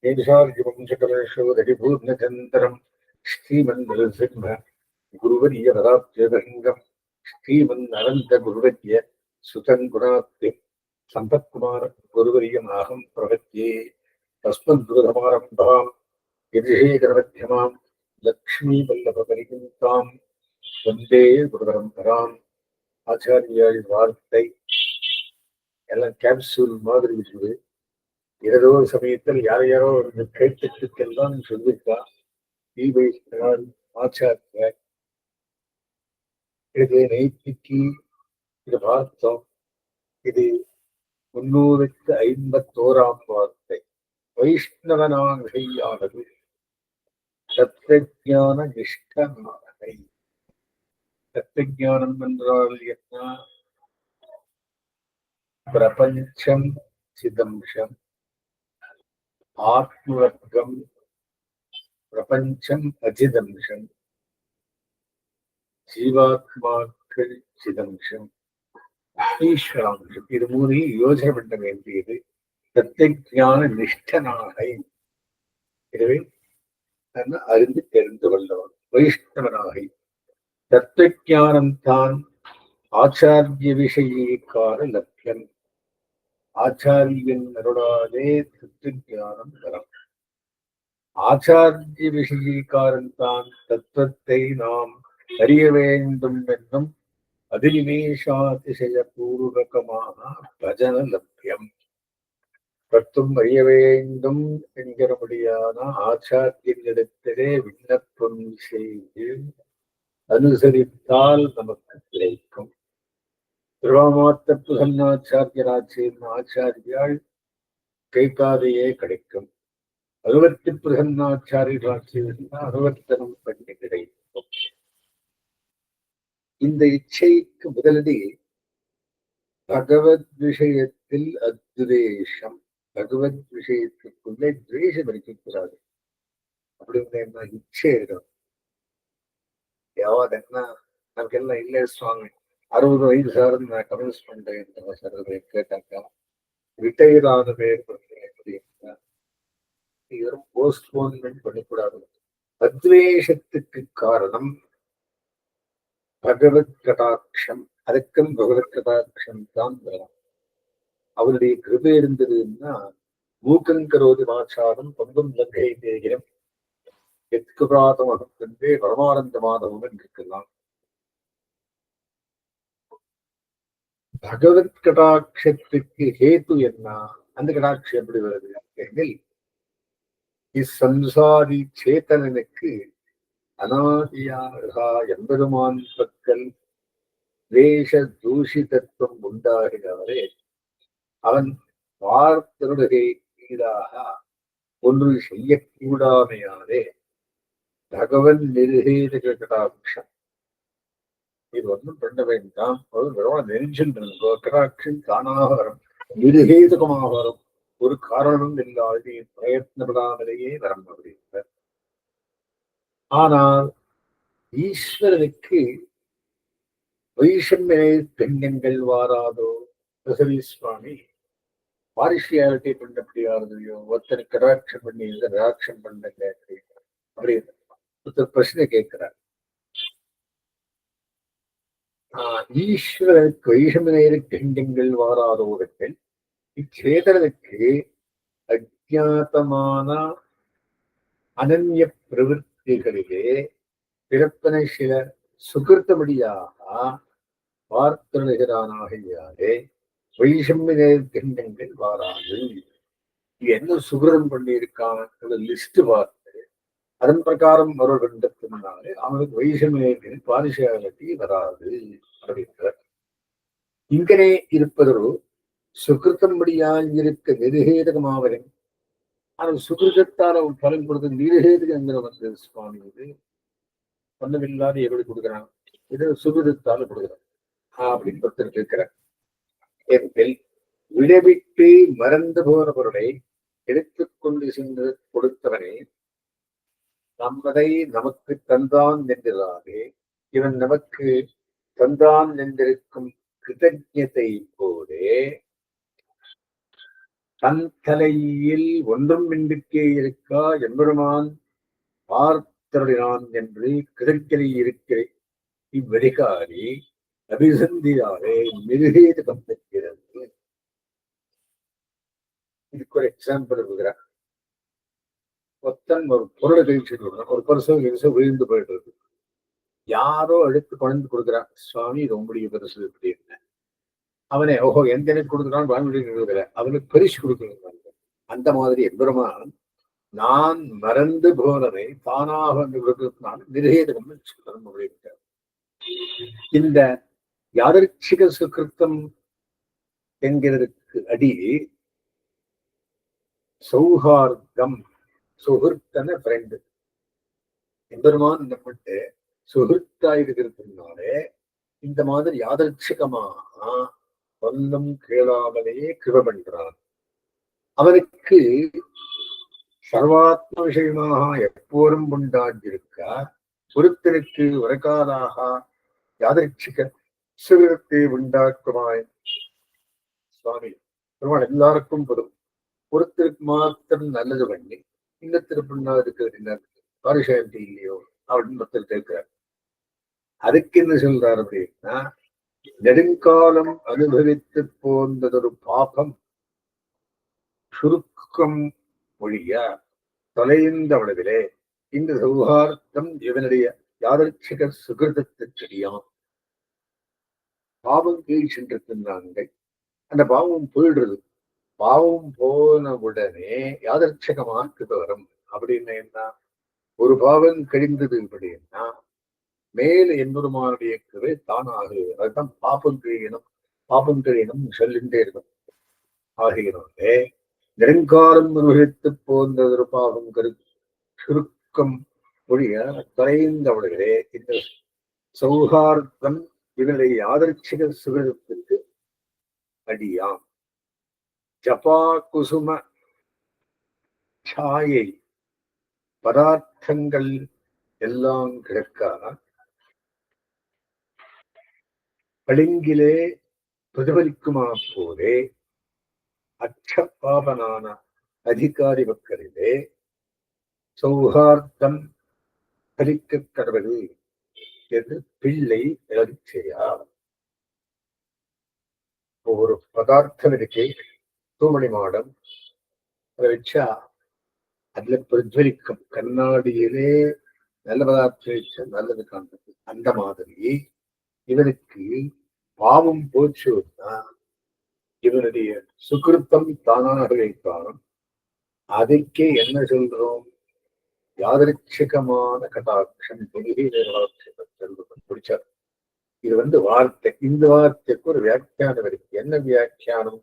ஏஷார்ஜிவம்சகலேஷோதரிபூர்ணச்சந்திரம் ஸ்ரீமன்மருசிம்ம குருவரிய வதாப்ஜேதலிங்கம் ஸ்ரீமன் அனந்த குருவத்ய சுதங்குணாப்தி சம்பத்குமார குருவரியமாகம் பிரபத்யே தஸ்மத்குருதமாரம்பாம் யதிஷேகரமத்தியமாம் லக்ஷ்மீவல்லபபரிகிந்தாம் வந்தே குருபரம்பராம். ஆச்சாரியாள் வார்த்தை எல்லாம் கேப்சூல் மாதிரி இருக்குது. ஏதோ ஒரு சமயத்தில் யாரையாரோ ஒரு கேட்டுக்கெல்லாம் சொல்லியிருக்கா. ஆச்சாரிய இது நைத்திக்கு இது பார்த்தோம். இது 351ஆம் வார்த்தை. வைஷ்ணவனாகையானது தத்வஞான நிஷ்டனாகை. தத்வஞானம் என்றால் என்ன? பிரபஞ்சம் சிதம்சம், ஆத்மவர்க்கம் பிரபஞ்சம் அஜிதம்சம், ஜீவாத்மாக்கள் சிதம்சம், ஈஸ்வராம்சம். இது மூணையும் யோசனை பண்ண வேண்டியது. தத்வஞான நிஷ்டனாகை. எனவே அறிந்து தெரிந்து கொள்ளவன் வைஷ்ணவனாகை. தத்துவஞானம் தான் ஆச்சாரிய விஷயக்கார லட்சியம். ஆச்சாரியன் அருளாலே தத்துவஞானம் வரும். ஆச்சாரிய விஷயக்காரன் தான் தத்துவத்தை நாம் அறிய வேண்டும் என்னும் அதிநிவேஷாதிசய பூர்வகமான பஜன லட்சியம். தத்துவம் அறிய வேண்டும் என்கிறபடியான ஆச்சாரியனிடத்திலே விண்ணப்பம் செய்து அனுசரித்தால் நமக்கு கிடைக்கும். திருவாமாத்த பிரசன்னாச்சாரியராட்சியின் ஆச்சாரியால் கேட்காதையே கிடைக்கும். அனுவர்த்தி பிரசன்னாச்சாரியராட்சியின் அனுவர்த்தனம் பண்ணி கிடைக்கும். இந்த இச்சைக்கு முதலடி பகவத் விஷயத்தில் அத்வேஷம். பகவத் விஷயத்துக்குள்ளே துவேஷம் இருக்கக்கூடாது. அப்படிங்கிற என்ன இச்சை இருக்கணும். யாவது என்ன நமக்கெல்லாம் இல்லை சுவாமி 60 வயசு சார்ந்து நான் கம்யூனிஸ்ட் பண்றேன் சார் கேட்டாக்கா ரிட்டையர் ஆன பேர் அப்படின்னா இதுவும் போஸ்ட்போன்மெண்ட் பண்ணக்கூடாது. அத்வேஷத்துக்கு காரணம் பகவத் கடாட்சம். அதுக்கும் பகவத் கடாட்சம் தான் வேணும். அவருடைய கிருபை இருந்ததுன்னா மூக்கங்கரோதி மாச்சாரம் பொங்கும் லங்கை தேகிரம் எத்துக்கு பிராதமகத்தே பரமானந்த மாதவம் இருக்கலாம். பகவத் கடாட்சத்துக்கு ஹேத்து என்ன? அந்த கடாட்சம் எப்படி வருது எனில் இச்சம்சாரி சேத்தனனுக்கு அநாதியாக எம்பெருமான் பக்கல் வேஷ தூஷிதத்துவம் உண்டாகிறாரே அவன் வார்த்தருடைய ஈடாக ஒன்று செய்யக்கூடாமையானே பகவன் நிருகேத கடாட்சம். இது ஒன்றும் பண்ண வேண்டாம். நெருஞ்சில் கடாட்சம் தானாக வரும், நிருகேதகமாக வரும். ஒரு காரணம் இல்லாது பிரயத்னப்படாமலேயே வரம் அப்படின்ற. ஆனால் ஈஸ்வரனுக்கு வைஷம்ய பெண்கள் வாராதோ? சுவாமி பார்ஷியாலிட்டி பண்ணப்படியாரதையோ ஒருத்தனை கடாட்சம் பண்ணி ராட்சம் பண்ண அப்படி ஒருத்தர் பிரச்சனை கேட்கிறார். ஈஸ்வரனுக்கு வைஷம்ய பெண்கள் வாராதோர்கள் இச்சேதனுக்கு அஜாத்தமான அனன்ய பிரவருத்திகளிலே பிறப்பனை சில சுகிருத்தபடியாக பார்த்தனாகையாலே வைஷம்ய கண்டங்கள் வாராது. என்ன சுகிருதம் பண்ணியிருக்கான் லிஸ்ட் பார்த்து அதன் பிரகாரம் ஒரு கண்டத்தினாலே அவனுக்கு வைஷம்ய பார்ஷியாலிட்டி வராது அப்படின்ற. இங்கனே இருப்பதொரு சுகிருத்தம்படியால் இருக்க நிருகேதகமாவன். ஆனால் சுகிருதத்தால் அவன் பலன் கொடுத்த நிருகேதகம் என்கிற வந்து சுவாமி இது பந்தமில்லாத எப்படி கொடுக்குறான்? இது சுகிருதத்தால் கொடுக்குறான் அப்படின்னு ஒருத்தர் இருக்கிறார். விடவிட்டு மறந்து போன பொருளை எடுத்துக்கொண்டு சென்று கொடுத்தவனே நம்மதை நமக்கு தந்தான் என்றாலே இவன் நமக்கு தந்தான் என்றிருக்கும் கிருதஜத்தை போலே தன் தலையில் ஒன்றும் மின்றுக்கே இருக்கா எம்பெருமான் பார்த்தருளினான் என்று கிழக்கிலே இருக்கிற இவ்வெதிகாரி அபிசந்தியாவே மிருகேது கம்பெறுகிறது. இதுக்கு ஒரு எக்ஸாம்பிள் இருக்கிறார். ஒத்தன் ஒரு பொருளை கழிச்சுட்டு ஒரு பரிசு விழுந்து போயிட்டு இருக்கு. யாரோ எடுத்து கொண்டு கொடுக்குறான், சுவாமி இது உங்களுடைய பரிசு எப்படி என்ன அவனே ஓஹோ எந்த எனக்கு கொடுக்குறான்னு வாங்கி அவனுக்கு பரிசு கொடுக்கணும். அந்த மாதிரி எம்பெருமான் நான் மறந்து போனதை தானாக கொடுக்கிறதுனால நிரேதகம் சொல்லிவிட்டார். இந்த யாதர்ச்சிக சுகிருத்தம் என்கிறதுக்கு அடி சௌஹார்தம், சுகிருத்தன ஃப்ரெண்டு. எம்பெருமான் நம்மட்டு சுகிருத்தாயிருக்கிறதுனாலே இந்த மாதிரி யாதர்ச்சிகமாக ஒன்றும் கேளாமலேயே கிருப பண்றான். அவனுக்கு சர்வாத்ம விஷயமாக எப்போதும் உண்டாகியிருக்க ஒருத்தருக்கு உரைக்காதாக யாதர்ச்சிக சுகிருத்தை உண்டாக்குமாய் சுவாமி பெருமாள் எல்லாருக்கும் பொதும். ஒருத்தருக்கு மாத்திரம் நல்லது பண்ணி இன்னத்திற்கு இருக்கிறது பாரிசாந்தி இல்லையோ அப்படின்னு ஒருத்தர் கேட்கிறார். அதுக்கு என்ன சொல்றாரு அப்படின்னா, நெடுங்காலம் அனுபவித்து போன்றதொரு பாபம் சுருக்கம் ஒழிய தொலைந்த அளவிலே இந்த சௌஹார்த்தம் இவனுடைய யாதர்ச்சிக சுகிருதத்திற்கடியான். பாவம் கீழ் சென்றிருந்தாங்க, அந்த பாவம் போயிடுறது. பாவம் போன உடனே யாதர்ச்சகமாக வரும். அப்படின்னு என்ன, ஒரு பாவம் கழிந்தது அப்படின்னா மேல எம்பெருமானுடைய கிருபை தானாக. அதுதான் பாப்பம் கழியணும் சொல்லிண்டே இருக்கும். ஆகிறதே நெடுங்காலம் நிர்வகித்து போன்ற ஒரு பாவம் சுருக்கம் ஒழிய தொலைந்தவர்களே இந்த சௌஹார்த்தம் இவனுடைய யாதர்ச்சிக சுகத்துக்கு அடியாம். ஜபா குசும சாயை பதார்த்தங்கள் எல்லாம் கிடக்க பளிங்கிலே பிரதிபலிக்குமா போதே அச்சபாபனான அதிகாரி மக்களிலே சௌஹார்த்தம் பலிக்க கடவுள் என்று பிள்ளை எழுச்சியார். ஒரு பதார்த்தம் இருக்கே, தூமணி மாடம், அதை வச்சா அதுல பிரஜ்வலிக்கும். கண்ணாடியிலே நல்ல பதார்த்தம் வச்சா நல்லது காண்றது. அந்த மாதிரி இவனுக்கு பாவம் போச்சுன்னா இவனுடைய சுகிருத்தம் தானாக வைத்தாலும் அதுக்கே என்ன சொல்றோம், யாதரிச்சகமான கடாட்சம் பிடிச்சார். இது வார்த்தை. இந்த வார்த்தைக்கு ஒரு வியாக்கியானம் இருக்கு. என்ன வியாக்கியானம்?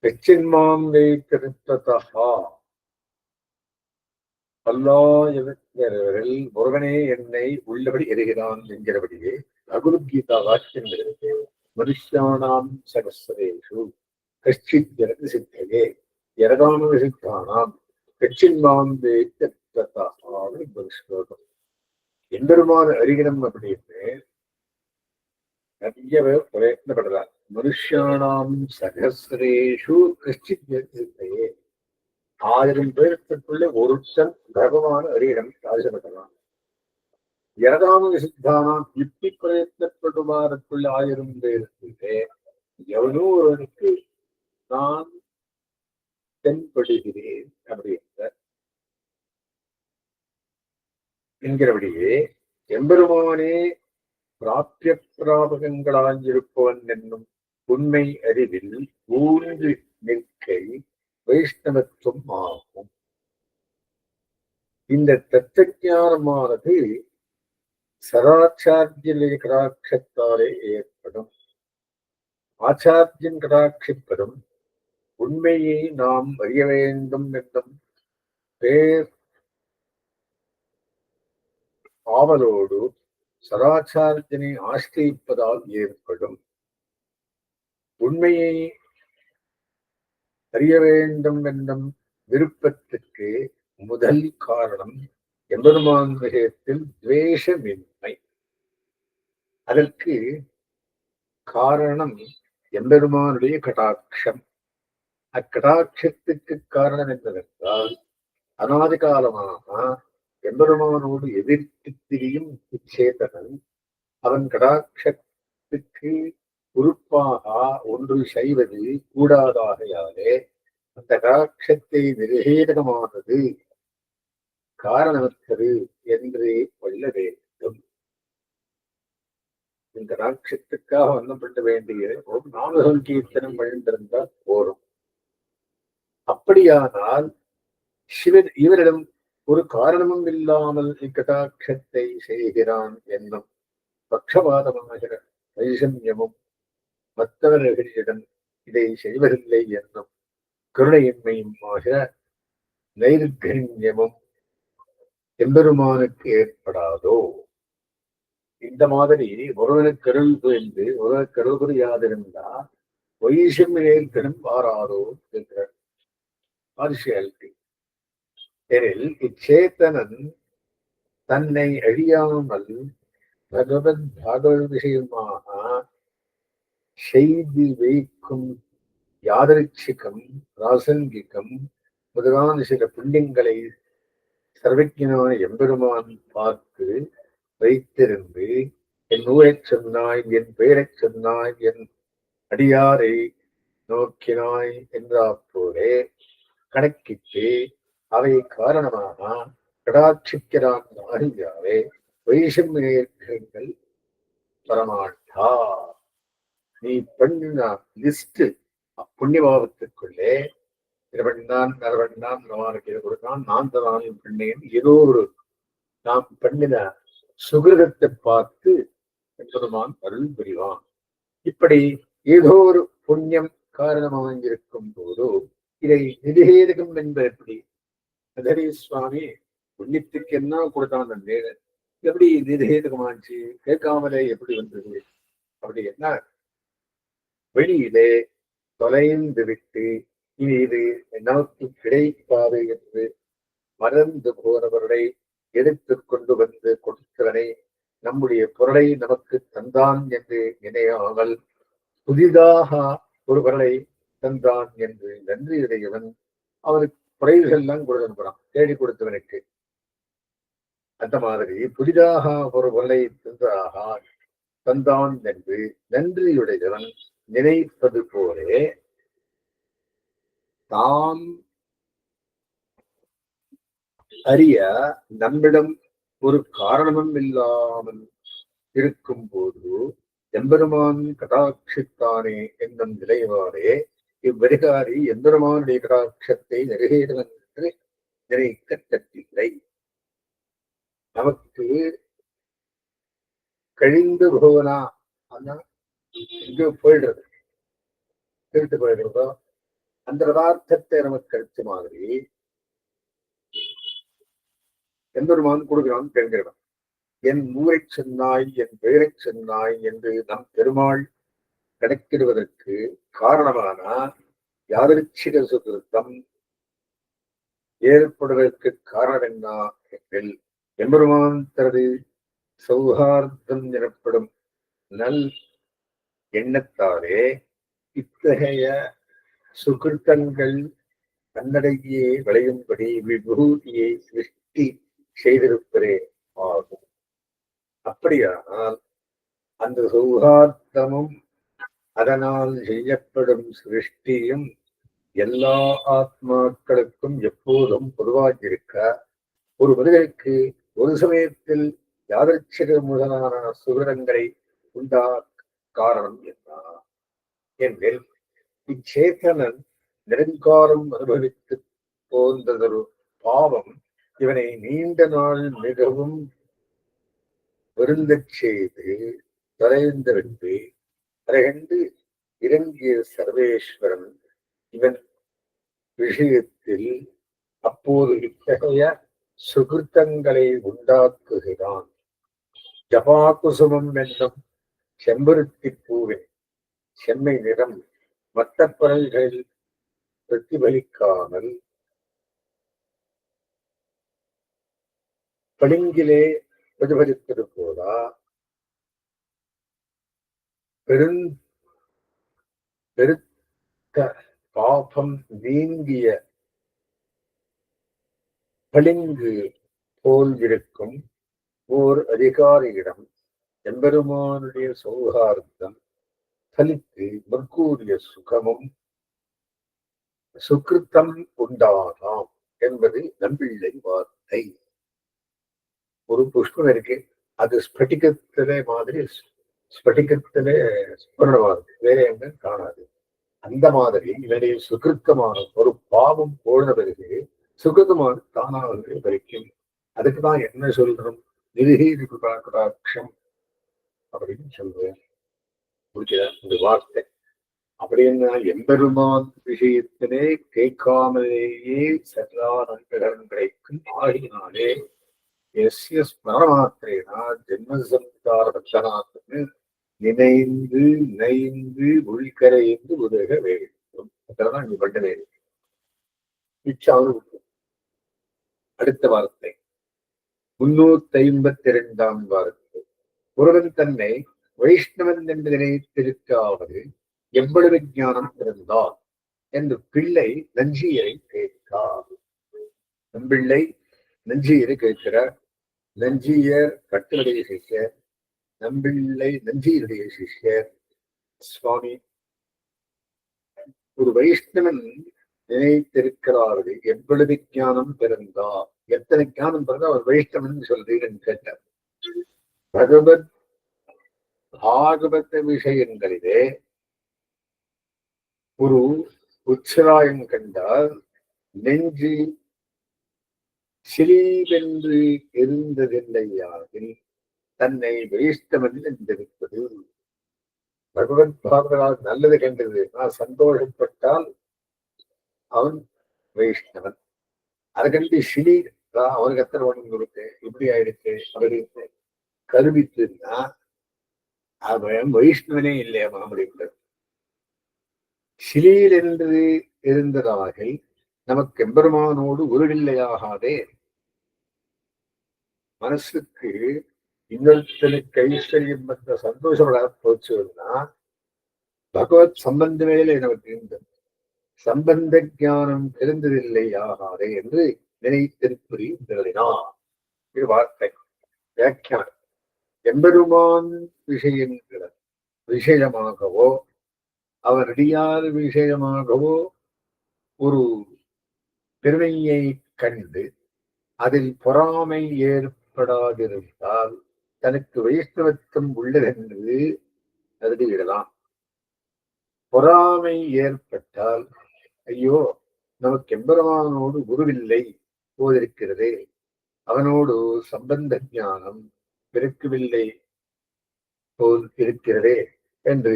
பெச்சின்மாம் வைத்திருப்பதா பல்லாயவர்கள் முருகனே என்னை உள்ளபடி எரிகிறான் என்கிறபடியே பகவத்கீதா வாக்கியங்களுக்கு மனுஷானாம் சகஸ்ரேஷு கஷ்டித் ஜனதி சித்தையே யரதான சித்தானாம் கச்சின்மாம் வைத்திருப்பதா ஸ்லோகம். எம்பெருமான அறிகிறம் அப்படின்னு நிறைய பேர் பிரயத்னப்படுறார். மனுஷானாம் சகஸ்ரேஷு கஷ்டித் ஜனதி சித்தையே, 1000 பேருக்குள்ளே ஒருத்தன் பகவான அறியிடம் சாதிக்கப்படலாம். யரதான சித்தானாம் யுக்தி பிரயத்னப்படுவாருக்குள்ள 1000 பேருக்குள்ளே எவனோ ஒருவனுக்கு நான் தென்படுகிறேன் அப்படின்ற என்கிறபடியே எம்பெருமானே பிராபிய பிராபகங்களாயிருப்பவன் என்னும் உண்மை அறிவில் ஊன்று நிற்கை வைஷ்ணவத்துவம் ஆகும். இந்த தத்துவஞானமானது சராச்சாரிய கடாட்சத்தாலே ஏற்படும். ஆச்சாரியன் கடாட்சிப்படும் உண்மையை நாம் அறிய வேண்டும் என்னும் பேர் ஆவலோடு சராச்சாரியனை ஆசிரிப்பதால் ஏற்படும். உண்மையை அறிய வேண்டும் என்னும் விருப்பத்துக்கு முதல் காரணம் எம்பெருமான் விஷயத்தில் துவேஷமின்மை. அதற்கு காரணம் எம்பெருமானுடைய கடாட்சம். அக்கடாட்சத்துக்கு காரணம் என்னவென்றால், அநாதி காலமாக எம்பெருமானோடு எதிர்த்து திரியும் இச்சேதனன் அவன் கடாட்சத்துக்கு உறுப்பாக ஒன்று செய்வது கூடாதாகையாலே அந்த கடாட்சத்தை நிர்ஹேதகமானது காரணமற்றது என்று கொள்ள வேண்டும். இந்த கடாட்சத்துக்காக வண்ணப்பட வேண்டிய ஒரு நாம சங்கீர்த்தனம் வழிந்திருந்தால் போரும். அப்படியானால் சிவன் இவரிடம் ஒரு காரணமும் இல்லாமல் இக்கடாட்சத்தை செய்கிறான் என்னும் பட்சபாதமாகிற வைஷமியமும் மற்றவர்களிடம் இதை செய்வதில்லை என்னும் கருணையின்மையுமாக நைர்கண்யமும் எம்பெருமானுக்கு ஏற்படாதோ? இந்த மாதிரி ஒருவனுக்கு அருள் புரிந்து ஒருவனுக்கு அருள் புரியாதிருந்தா வைஷமியேற்கனும் வாராதோ என்ற பார்சியாலிட்டி. எனில் இச்சேத்தனன் தன்னை அழியாமல் பகவத் பாகவத் விஷயமாக செய்து வைக்கும் யாதரிச்சிகம் ராசங்கிகம் முதலான சில புண்ணியங்களை சர்வஜனான எம்பெருமான் பார்த்து வைத்திருந்து என் ஊரைச் சொன்னாய், என் பெயரைச் சொன்னாய், என் அடியாரை நோக்கினாய் என்றாப்போலே கணக்கிட்டு அவை காரணமாக கடாட்சிக்கிறான் ஆகியாவே வைஷமியர்கள் வரமாட்டா. நீ பண்ணின லிஸ்ட் புண்ணியபாவத்திற்குள்ளே இரவண்ணான் நரவண்ணான் நவானுக்கு இதை கொடுத்தான், நான் தரானும் பண்ணேன், ஏதோ ஒரு நாம் பண்ணின சுகிருதத்தை பார்த்து பெருமான் அருள் புரிவான். இப்படி ஏதோ ஒரு புண்ணியம் காரணமாக இருக்கும் போதோ இதை நிதிஹேதகம் என்பது எப்படி? அதரி சுவாமி புண்ணியத்துக்கு என்ன கொடுத்தான் தந்தேன், எப்படி நிதிஹேதகமாச்சு? கேட்காமலே எப்படி வந்தது? அப்படி என்ன வெளியிலே தொலைந்து விட்டு இனி இது நமக்கு கிடைக்காது என்று மறந்து போனவர்களை எடுத்து கொண்டு வந்து கொடுத்தவனை நம்முடைய பொருளை நமக்கு தந்தான் என்று நினையாமல் புதிதாக ஒரு பொருளை தந்தான் என்று நன்றியுடையவன் அவனுக்கு குறைவுகள் எல்லாம் கொடுத்தான் தேடி கொடுத்தவனுக்கு. அந்த மாதிரி புதிதாக ஒரு பொருளை தந்தான் என்று நன்றியுடையவன் நினைப்பது போலே தாம் அறிய நம்மிடம் ஒரு காரணமும் இல்லாமல் இருக்கும் போது எம்பெருமான் கடாட்சித்தானே என்னும் நிலைவாரே இவ்வரிகாரி எம்பெருமானுடைய கடாட்சத்தை நெருகேடுவன் என்று நினைக்க தட்டில்லை. நமக்கு கழிந்து போவனா ஆனா எங்கேயோ போயிடுறது, திருட்டு போயிடுறதோ அந்த பதார்த்தத்தை நமக்கு கழிச்ச மாதிரி எம்பெருமான் கொடுக்கிறான் தெரிகிறவன். என் ஊரை சொன்னாய், என் பெயரை சொன்னாய் என்று நம் பெருமாள் கணக்கிடுவதற்கு காரணமான யாதரிச்சிக சுகிருத்தம் ஏற்படுவதற்கு காரணம் என்ன என்றில் எம்பெருமான் தனது சௌஹார்த்தம் எனப்படும் நல் எண்ணத்தாலே இத்தகைய சுகிருத்தங்கள் தன்னடையே விளையும்படி விபூதியை சிருஷ்டி செய்திருப்பதே ஆகும். அப்படியானால் அந்த சௌஹார்த்தமும் அதனால் செய்யப்படும் சிருஷ்டியும் எல்லா ஆத்மாக்களுக்கும் எப்போதும் பொதுவாக இருக்க ஒரு மனிதனுக்கு ஒரு சமயத்தில் யாதர்ச்சிக முதலான சுகிரங்களை உண்டா காரணம் என்ன என்றில் இச்சேதனன் நிரங்காரம் அனுபவித்து போன்றதொரு பாவம் இவனை நீண்ட நாள் மிகவும் வருந்தச் செய்து தொலைந்து அரைகண்டு இறங்கிய சர்வேஸ்வரன் இவன் விஷயத்தில் அப்போது இத்தகைய சுகிருத்தங்களை உண்டாக்குகிறான். ஜபாகுசுமம் என்னும் செம்பருத்தி பூவின் செம்மை நிறம் மற்ற பறவைகளில் பிரதிபலிக்காமல் பளிங்கிலே பிரதிபலிப்பது போலா பெருத்த பாபம் நீங்கிய பளிங்கு போல் இருக்கும் ஓர் அதிகாரியிடம் எம்பெருமானுடைய சௌகார்த்தம் பலித்து மற்கூறிய சுகமும் சுக்கிருத்தம் உண்டானாம் என்பது நம்பிள்ளை வார்த்தை. ஒரு புஷ்பம் இருக்கு, அது ஸ்பட்டிகத்திலே மாதிரி ஸ்பட்டிகத்திலே ஸ்புரணமா இருக்கு, வேற எங்க காணாது. அந்த மாதிரி இவனுடைய சுகிருத்தமான ஒரு பாவம் போன பிறகு சுகிருத்தமான தானாகவே வரைக்கும். அதுக்குதான் என்ன சொல்றோம், நிருகீரி கிருபாகடாட்சம் அப்படின்னு சொல்றேன். புரியுதா இந்த வார்த்தை? அப்படின்னா எம்பெருமான் விஷயத்திலே கேட்காமலேயே சகலா நன்மைகளும் கிடைக்கும். ஆகினாலே எஸ்ய ஸ்மரணமாத்திரேனா ஜென்மசம்சார பக்தனாத்துன்னு நினைந்து நினைந்து உள்கரைந்து உதக வேண்டும். அதெல்லாம் நீ பண்ண வேண்டும். அடுத்த வார்த்தை 352 வார்த்தை. ஒருவன் தன்னை வைஷ்ணவன் என்று நினைத்திருக்காவது எவ்வளவு ஞானம் இருந்தால் என்று பிள்ளை நஞ்சியரை கேட்கார். நம்பிள்ளை நஞ்சியரை கேட்கிறார். நஞ்சியர் கட்டுடைய சிஷ்யர், நம்பிள்ளை நஞ்சியருடைய சிஷ்யர். சுவாமி, ஒரு வைஷ்ணவன் நினைத்திருக்கிறார்கள் எவ்வளவு ஞானம் பிறந்தா, எத்தனை ஞானம் பிறந்தா அவர் வைஷ்ணவன் சொல்றீங்கன்னு கேட்டார். பகவத் பாகவத விஷயங்களிலே ஒரு உற்சராயம் கண்டால் நெஞ்சு சிலீவென்று இருந்ததில்லையாகில் தன்னை வைஷ்ணவன் என்றிருப்பது. பகவத் பாகவதால் நல்லது கண்டது நான் சந்தோஷப்பட்டால் அவன் வைஷ்ணவன். அதை கண்டு சிலி அவனுக்கு எத்தனை ஒண்ணு இருக்கு, இப்படி ஆயிடுச்சு அப்படின்னு கருவித்துன்னா அவன் வைஷ்ணவனே இல்லையா அப்படின்றது. சிலியில் என்று இருந்ததாக நமக்கு எம்பெருமானோடு உருவில்லையாகாதே. மனசுக்கு இன்னொருத்தனுக்கு ஐஸ்வர்யம் என்ற சந்தோஷப்பட போச்சுன்னா பகவத் சம்பந்தமே நமக்கு இருந்தது. சம்பந்த ஞானம் தெரிந்ததில்லை ஆகாதே என்று நினைத்திருப்பது எழுதினார். இது வார்த்தை வியாக்கியானம். எம்பெருமான் விஷயங்கிற விஷயமாகவோ அவர் அடியார் விஷயமாகவோ ஒரு பெருமையை கண்டு அதில் பொறாமை ஏற்படாதிருந்தால் தனக்கு வைஷ்ணவத்துவம் உள்ளதென்று கருதிவிடலாம். பொறாமை ஏற்பட்டால் ஐயோ நமக்கு எம்பெருமானோடு குருவில்லை போதிருக்கிறதே, அவனோடு சம்பந்த ஞானம் பெருக்கவில்லை போல் இருக்கிறதே என்று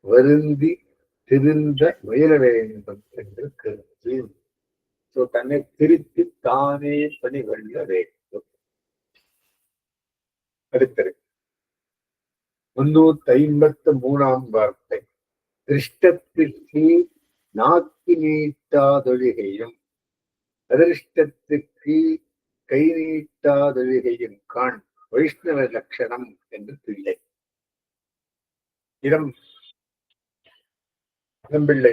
வருந்தி திருந்த முயல வேண்டும் என்று கருத்து. தன்னை திருத்தி தானே பணி கொள்ள வேண்டும். அடுத்தது 353 வார்த்தை. திருஷ்டத்திற்கு நாக்கு நீட்டாதொழிகையும் அதிர்ஷ்டத்திற்கு கை நீட்டாதொழிகையும் காண் வைஷ்ணவ லட்சணம் என்று பிள்ளை. இடம் நம்பிள்ளை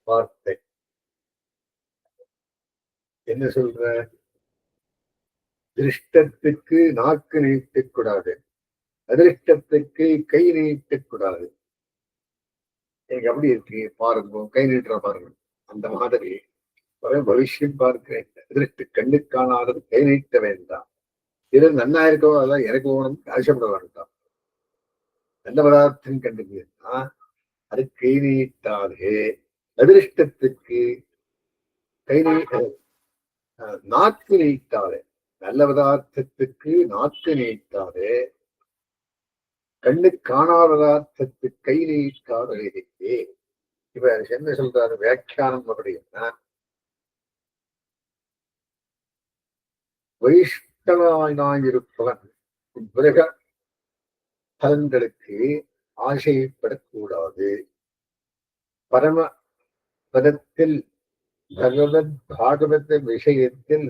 வார்த்தை என்ன சொல்ற? திருஷ்டத்துக்கு நாக்கு நீட்டக்கூடாது, அதிர்ஷ்டத்துக்கு கை நீட்டக்கூடாது. எனக்கு அப்படி இருக்கு பாருங்க, கை நீட்டுற பாருங்க. அந்த மாதிரி பவிஷ்யம் பார்க்கிறேன். அதிர்ஷ்ட கண்ணு காணாதது கை நீட்ட வேண்டாம். இது நன்னா இருக்கோ அதான் எனக்கு ஓணும் ஆசைப்பட வேண்டாம். நல்ல பதார்த்தம் கண்டுக்குன்னா அது கை நீட்டாதே. அதிர்ஷ்டத்துக்கு கை நாக்கு நீட்டாதே. நல்ல பதார்த்தத்துக்கு நாக்கு நீட்டாதே. கண்ணு காணாத பதார்த்தத்துக்கு கை நீட்டாதே. இப்ப என்ன சொல்றாரு வியாக்கியானம் அப்படின்னா, வைஷ்ணவனாயிருப்பவன் உலக பலன்களுக்கு ஆசைப்படக்கூடாது. பரம பதத்தில் பகவத் பாகவத விஷயத்தில்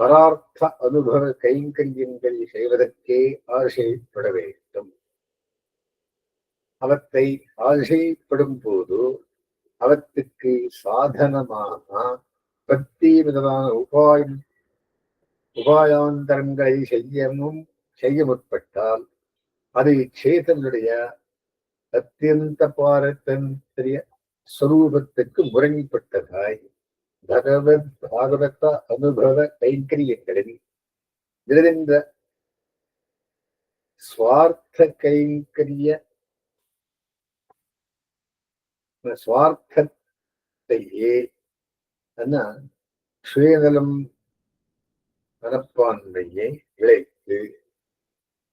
பரார்த்த அனுபவ கைங்கரியங்களை செய்வதற்கே ஆசைப்பட வேண்டும். அவற்றை ஆசைப்படும் போது அவற்றுக்கு சாதனமாக பக்தி விதமான உபாயாந்தரங்களை செய்ய முற்பட்டால் அது சேதனுடைய அத்தியந்த பாரதந்திரிய ஸ்வரூபத்துக்கு முரண்பட்டதாய் பாகவத அனுபவ கைங்கரியங்களில் நிறைந்த சுவார்த்த கைங்கரிய சுவார்த்தத்தையே சுயநலம் மனப்பான்மையை விளைத்து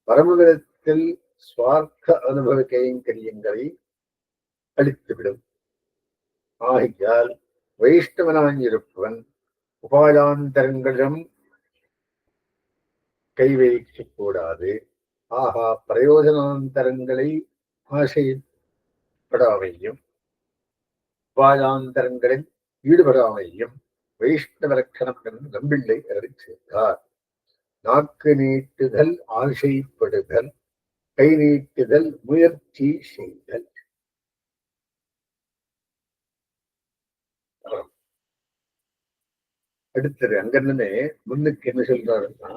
பரமவிதத்தில் சுவார்த்த அனுபவ கைங்கரியங்களை அளித்துவிடும். ஆகையால் வைஷ்ணவனாயிருப்பவன் உபாயாந்தரங்களிடம் கை வைக்கக் கூடாது. ஆகா பிரயோஜனாந்தரங்களை ஆசைப்படாமையும் உபாயாந்தரங்களில் ஈடுபடாமையும் வைஷ்ணவ லட்சணம் என்று நம்பிள்ளை அறிவித்தார். நாக்கு நீட்டுதல் ஆசைப்படுதல், கை நீட்டுதல் முயற்சி செய்தல். அடுத்தது அங்கன்னு முன்னுக்கு என்ன சொல்றாருன்னா,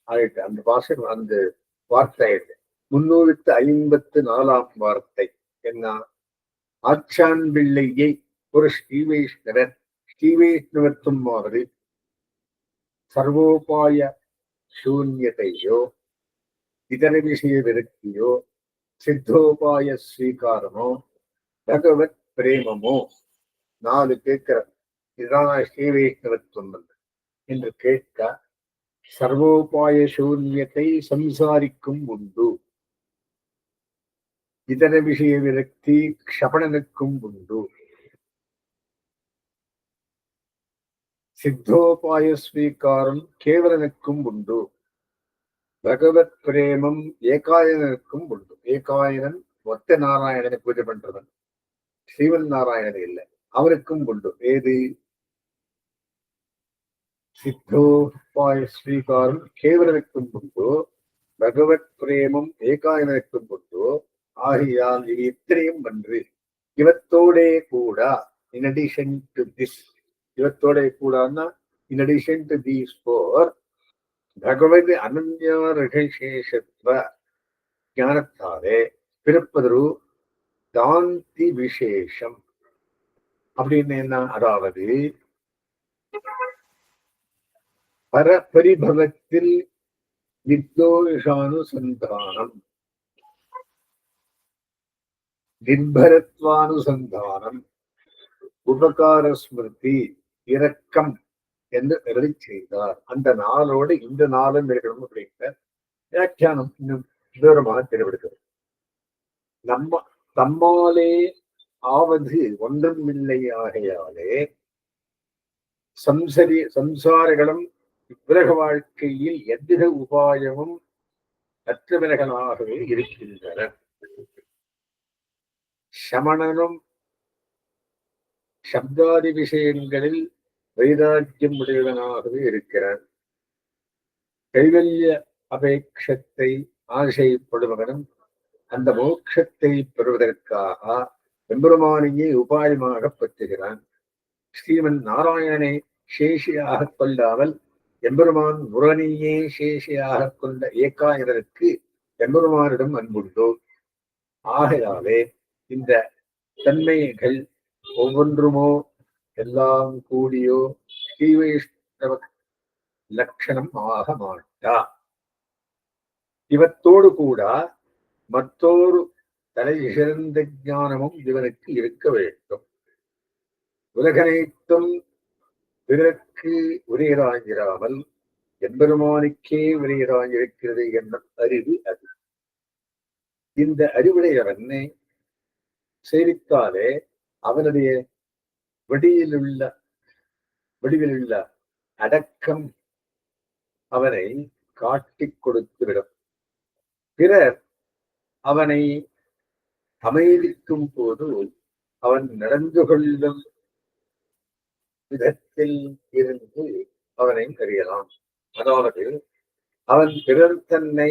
ஆயிட்டு அந்த பாஷம் அந்த வார்த்தை ஆயிட்டு 354 வார்த்தை என்ன? ஆச்சான் பிள்ளையை ஒரு ஸ்ரீவைஷ்ணவத்துவமாவது சர்வோபாய சூன்யத்தையோ இதர விஷய விருத்தியோ சித்தோபாய ஸ்வீகாரமோ பகவத் பிரேமமோ 4 கேட்கிற இதுதான் ஸ்ரீவைஷ்ணவத்துவம் என்று கேட்க, சர்வோபாய சூன்யத்தை சம்சாரிக்கும் உண்டு, இதர விஷய விரக்தி க்ஷபணனுக்கும் உண்டு, சித்தோபாய ஸ்வீகாரம் கேவலனுக்கும் உண்டு, பகவத் பிரேமம் ஏகாயனனுக்கும் உண்டு. ஏகாயனன் ஒத்த நாராயணனை பூஜை பண்றவன், ஸ்ரீவன் நாராயணன் இல்லை, அவனுக்கும் உண்டு. ஏது? சித்தோபாய ஸ்வீகாரம் கேவலனுக்கும் உண்டு, பகவத் பிரேமம் ஏகாயனனுக்கும் உண்டு. ஆகையால் இது இத்தனையும் ஒன்று. இவத்தோடே கூட in addition to this, இவத்தோட கூடன்னா in addition to these four, பகவத் அனன்யா ரகசேஷத்வ ஞானத்தாலே பிறப்பதொரு தாந்தி விசேஷம். அப்படின்னு என்ன? அதாவது பரிபவத்தில் நிர்தோஷானுசந்தானம், நிர்பரத்வானுசந்தானம், உபகார ஸ்மிருதி, இரக்கம் என்று எழுதி செய்தார். அந்த நாளோடு இந்த நாளும் இருக்கணும் அப்படிங்கிற வியாக்கியானம் இன்னும் விவரமாக தெளிவெடுக்கிறது. தம்மாலே ஆவது ஒன்றும் இல்லை. ஆகையாலே சம்சாரிகளும் இவ்வுலக வாழ்க்கையில் எவ்வித உபாயமும் அற்றவர்களாகவே இருக்கின்றனர். சமணனும் சப்தாதி விஷயங்களில் வைராக்கியம் உடையவனாகவே இருக்கிறான். கைவல்ய அபேட்சத்தை ஆசைப்படுபவனும் அந்த மோட்சத்தை பெறுவதற்காக எம்பெருமானியை உபாயமாக பற்றுகிறான். ஸ்ரீமன் நாராயணனை சேஷியாக கொள்ளாமல் எம்பெருமான் முரணியே சேஷியாக கொண்ட ஏகாயனருக்கு எம்பெருமானிடம் அன்புண்டோ. ஆகையாலே இந்த தன்மைகள் ஒவ்வொன்றுமோ எல்லாம் கூடியோ ஸ்ரீவைஷ்ணவ லட்சணம் ஆக மாட்டா. இவத்தோடு கூட மற்றொரு தலை சிறந்த ஞானமும் இவனுக்கு இருக்க வேண்டும். உலகனைத்தும் பிறருக்கு உரியராயிராமல் எம்பெருமானுக்கே உரியராயிருக்கிறது என்ற அறிவு அது. இந்த அறிவுடையவனை சேவித்தாலே அவனுடைய வடிவிலுள்ள அடக்கம் அவனை காட்டிக் கொடுத்துவிடும். பிறர் அவனை அமைதிக்கும் போது அவன் நடந்து கொள்ளும் விதத்தில் இருந்து அவனை அறியலாம். அதாவது அவன் பிறர் தன்னை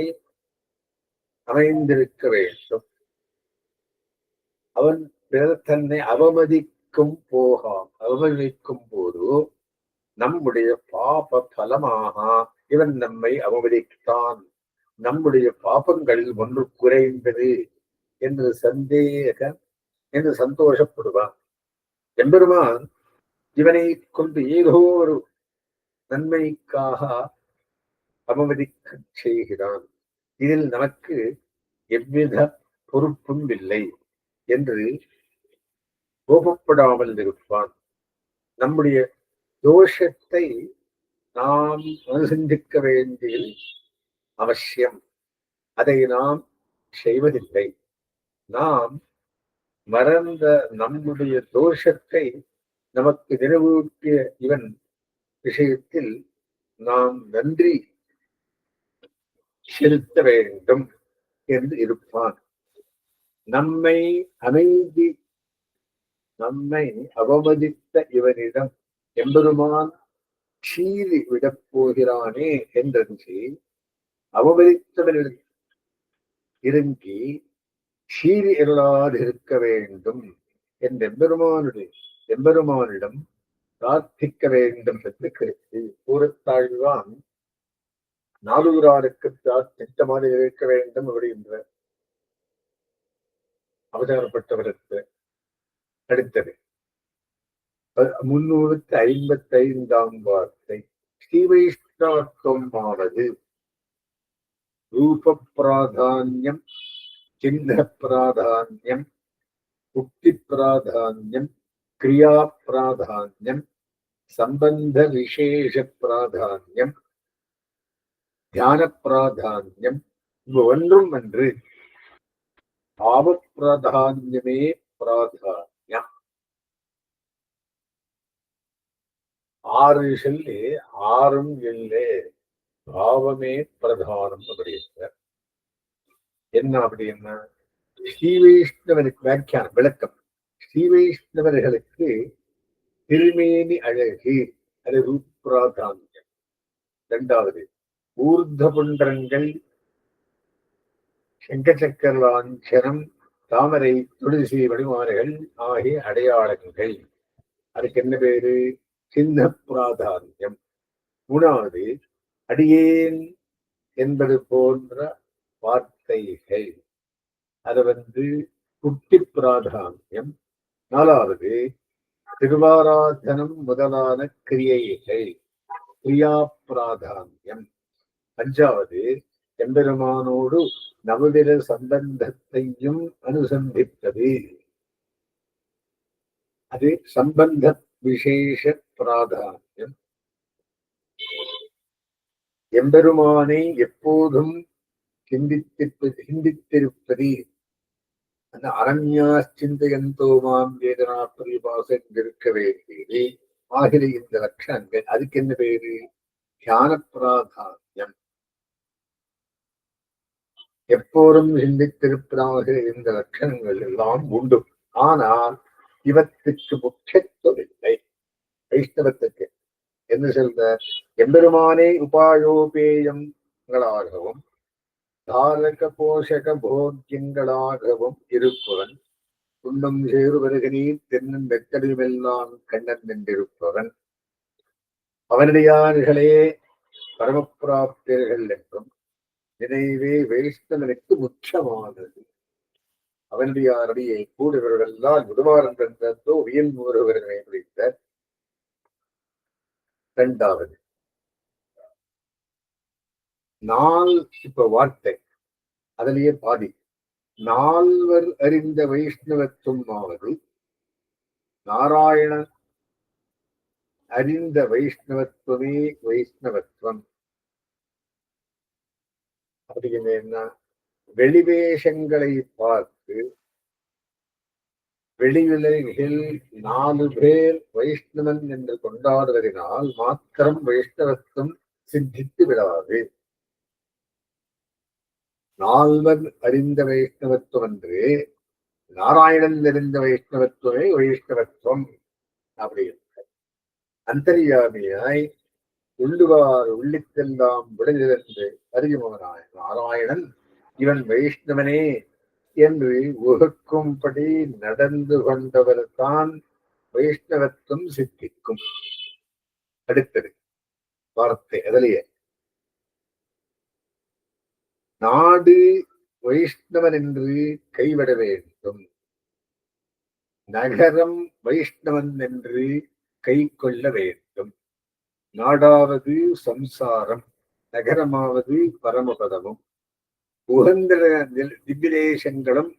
அமைந்திருக்க வேண்டும். அவன் பிறர் தன்னை அவமதிக்கும் போது நம்முடைய பாப பலமாக இவன் நம்மை அவமதித்தான், நம்முடைய பாபங்களில் ஒன்று குறைந்தது என்று சந்தோஷப்படுவான். எம்பெருமான் இவனை கொண்டு ஏதோ ஒரு நன்மைக்காக அவமதிக்க செய்கிறான், இதில் நமக்கு எவ்வித பொறுப்பும் இல்லை என்று கோபப்படாமல் இருப்பான். நம்முடைய தோஷத்தை நாம் அனுசந்திக்க வேண்டியது அவசியம். அதை நாம் செய்வதில்லை. நாம் மறந்த நம்முடைய தோஷத்தை நமக்கு நினைவூட்டிய இவன் விஷயத்தில் நாம் நன்றி செலுத்த வேண்டும் என்று இருப்பான். நம்மை அவமதித்த இவனிடம் எம்பெருமான் சீறி விடப் போகிறானே என்று அவமதித்தவனிடம் இறங்கி சீறி எழாது இருக்க வேண்டும் என்று எம்பெருமானிடம் பிரார்த்திக்க வேண்டும் என்று கருத்து கூறத்தாழ்வான் நாலூராருக்கு திட்டமாக இருக்க வேண்டும் அப்படின்ற அவதாரப்பட்டவருக்கு அடுத்தது 355 வார்த்தை. ஸ்ரீ வைஷ்ணவத்துவமானது ரூப பிராதான்யம், சின்ன பிராதான்யம், உக்தி பிராதான்யம், கிரியா பிராதான்யம், சம்பந்த விசேஷ பிராதான்யம், தியான பிராதான்யம் ஒன்றும் அன்று பாவ பிராதான்யமே பிராதான்யம். 6 சொல்லி 6ம் இல்லை, பாவமே பிரதானம் அப்படின்ற என்ன அப்படின்னா ஸ்ரீ வைஷ்ணவனுக்கு வியாக்கியானம் விளக்கம். ஸ்ரீ வைஷ்ணவர்களுக்கு திருமேனி அழகு, அது ரூப்ராதான்யம். 2வது ஊர்த புண்டரங்கள், சங்கச்சக்கர லாஞ்சனம், தாமரை, துளசி வடிமாறுகள் ஆகிய அடையாளங்கள். அதுக்கு என்ன பேரு? சின்ன பிராதான்யம். 3வது அடியேன் என்பது போன்ற வார்த்தைகள், அது குட்டி பிராதான்யம். 4வது திருவாராதனம் முதலான கிரியைகள், கிரியா பிராதான்யம். 5வது எம்பெருமானோடு நவவிர சம்பந்தத்தையும் அனுசந்திப்பது, அது சம்பந்த விசேஷ பிராதான்யம். எம்பெருமானை எப்போதும் சிந்தித்திருப்பது, அந்த அரண்யா சிந்தையந்தோ மாம் வேதனா பரிபாசம் இருக்க வேண்டியது ஆகிற இந்த லட்சணங்கள். அதுக்கு என்ன பேரு? தியான பிராதான்யம். எப்போதும் சிந்தித்திருப்பதாக இந்த லட்சணங்கள் எல்லாம் உண்டு. ஆனால் இவற்றுக்கு முக்கியத்துவம் இல்லை. வைஷ்ணவத்துக்கு என்ன சொல்ற? எம்பெருமானே உபாயோபேயங்களாகவும் தாரக போஷக போக்கியங்களாகவும் இருப்பவன், துன்பம் சேறு வருகநீர் தென்னன் வெத்தடிமெல்லாம் கண்ணன் என்றிருப்பவன், அவனுடையார்களே பரமப்பிராப்தியர்கள் என்றும் நினைவே வைஷ்ணவனுக்கு முக்கியமானது. அவனுடைய அடியை கூடுவர்களெல்லாம் விடுவாரன் என்றோ வியல் ஒருவர்களை குறித்த. 2வது நாள், இப்ப வார்த்தை அதிலேயே பாதி. 4வர் அறிந்த வைஷ்ணவத்துவமாவது நாராயணன் அறிந்த வைஷ்ணவத்துவமே வைஷ்ணவத்துவம். அப்படின்னு என்ன? வெளிவேஷங்களை பார்த்து வெளிவிலைகள் 4 பேர் வைஷ்ணவன் என்று கொண்டாடுவதனால் மாத்திரம் வைஷ்ணவத்துவம் சித்தித்து விடாது. 4வர் அறிந்த வைஷ்ணவத்துவம் என்று நாராயணன் அறிந்த வைஷ்ணவத்துவமே வைஷ்ணவத்துவம். அப்படி அந்தர்யாமியாய் உள்ளுவார் உள்ளித்தெல்லாம் விளைந்தென்று அறியுமவனாய் நாராயணன் இவன் வைஷ்ணவனே என்று உகக்கும்படி நடந்து கொண்டவர் தான் வைஷ்ணவத்துவம் சித்திக்கும். அடுத்தது வார்த்தை அதிலேயே நாடு வைஷ்ணவன் என்று கைவிட வேண்டும், நகரம் வைஷ்ணவன் என்று கை கொள்ள வேண்டும். நாடாவது சம்சாரம், நகரமாவது பரமபதமும், உகந்த திவ்யதேசங்களும்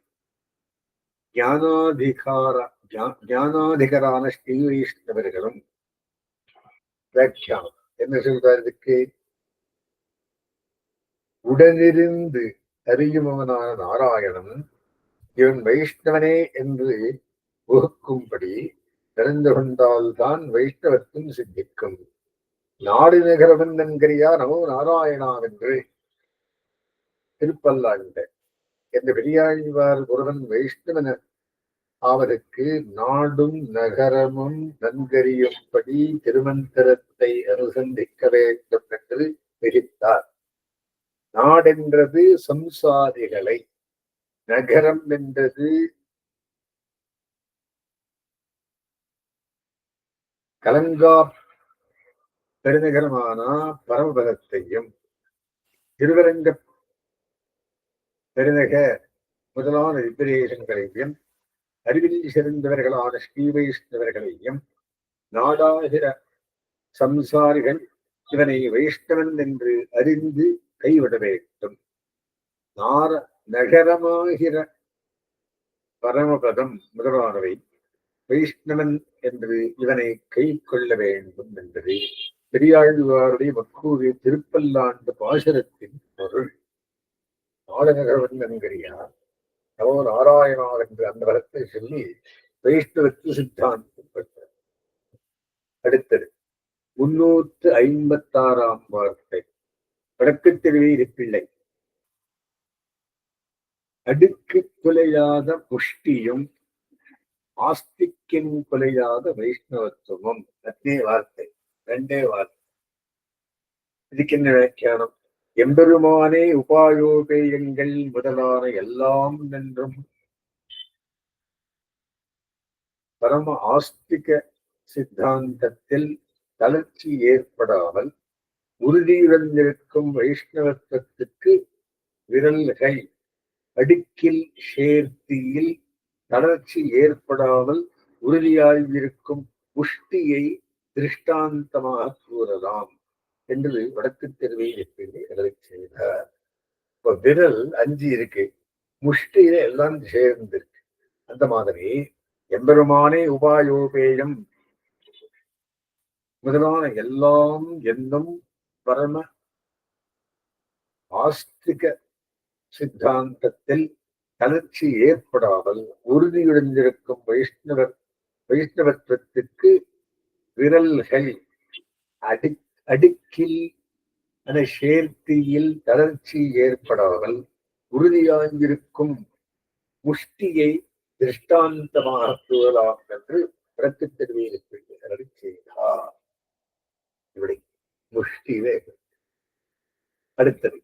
ஞானாதிகாரான ஸ்ரீ வைஷ்ணவர்களும். வியாக்கியானம் என்ன சொல்றதுக்கு? உடனிருந்து அறியுமவனான நாராயணன் இவன் வைஷ்ணவனே என்று உகக்கும்படி தெரிந்து கொண்டால்தான் வைஷ்ணவத்தும் சித்திக்கும். நாடு நகரவன் நன்கரியா நமோ நாராயணாவென்று திருப்பல்லாண்ட என்று பெரியாழ்வார் ஒருவன் வைஷ்ணவன் அவருக்கு நாடும் நகரமும் நன்கறியும்படி திருமந்திரத்தை அனுசந்திக்க வேண்டும் என்று விதித்தார். நாடென்றது சம்சாரிகளை, நகரம் என்றது கலங்கா பெருநகரமான பரமபதத்தையும், திருவரங்க பெருநக முதலான விபரேசங்களையும், அறிவில் சிறந்தவர்களான ஸ்ரீ வைஷ்ணவர்களையும், நாடாகிற சம்சாரிகள் இவனை வைஷ்ணவன் என்று அறிந்து கைவிட வேண்டும். நகரமாகிற பரமபதம் முதலானவை வைஷ்ணவன் என்று இவனை கை கொள்ள வேண்டும் என்பது பெரியாழ்வாருடைய மக்கூறிய திருப்பல்லாண்டு பாசுரத்தின் பொருள். நாடநகரவன் நன்கரியா நமோ நாராயணா என்று அந்த வளத்தை சொல்லி வைஷ்ணவத்து சித்தாந்தப்பட்டார். அடுத்தது 356 வார்த்தை. வடக்கு திருவிழிப்பிள்ளை. அடுக்கு குலையாத புஷ்டியும் ஆஸ்திக்கின் குலையாத வைஷ்ணவத்துவம். அதே வார்த்தை, 2 வார்த்தை. இதுக்கு என்ன வியாக்கியானம்? எம்பெருமானே உபாயோபேயங்கள் முதலான எல்லாம் என்றும் பரம ஆஸ்திக சித்தாந்தத்தில் தளர்ச்சி ஏற்படாமல் உறுதியுடன் இருக்கும் வைஷ்ணவத்துவத்துக்கு விரல்கை அடுக்கில் சேர்த்தியில் தளர்ச்சி ஏற்படாமல் உறுதியாயிருக்கும் புஷ்டியை திருஷ்டாந்தமாக கூறலாம் என்று வடக்கு தெருவில் அருளி செய்தார். இப்ப விரல் 5 இருக்கு, முஷ்டியில எல்லாம் சேர்ந்து இருக்கு. அந்த மாதிரி எம்பெருமானே உபாயோபேயம் முதலான எல்லாம் என்னும் பரம ஆஸ்திக சித்தாந்தத்தில் தளர்ச்சி ஏற்படாமல் உறுதியுடன் இருக்கும் வைஷ்ணவத்துவத்திற்கு விரல்கள் அடுக்கில் அந்த சேர்த்தியில் தளர்ச்சி ஏற்படாமல் உறுதியாயிருக்கும் முஷ்டியை திருஷ்டாந்தமாக கூறலாம் என்று பிறகு தெரிவித்து செய்தார். இப்படி முஷ்டியிலே. அடுத்தது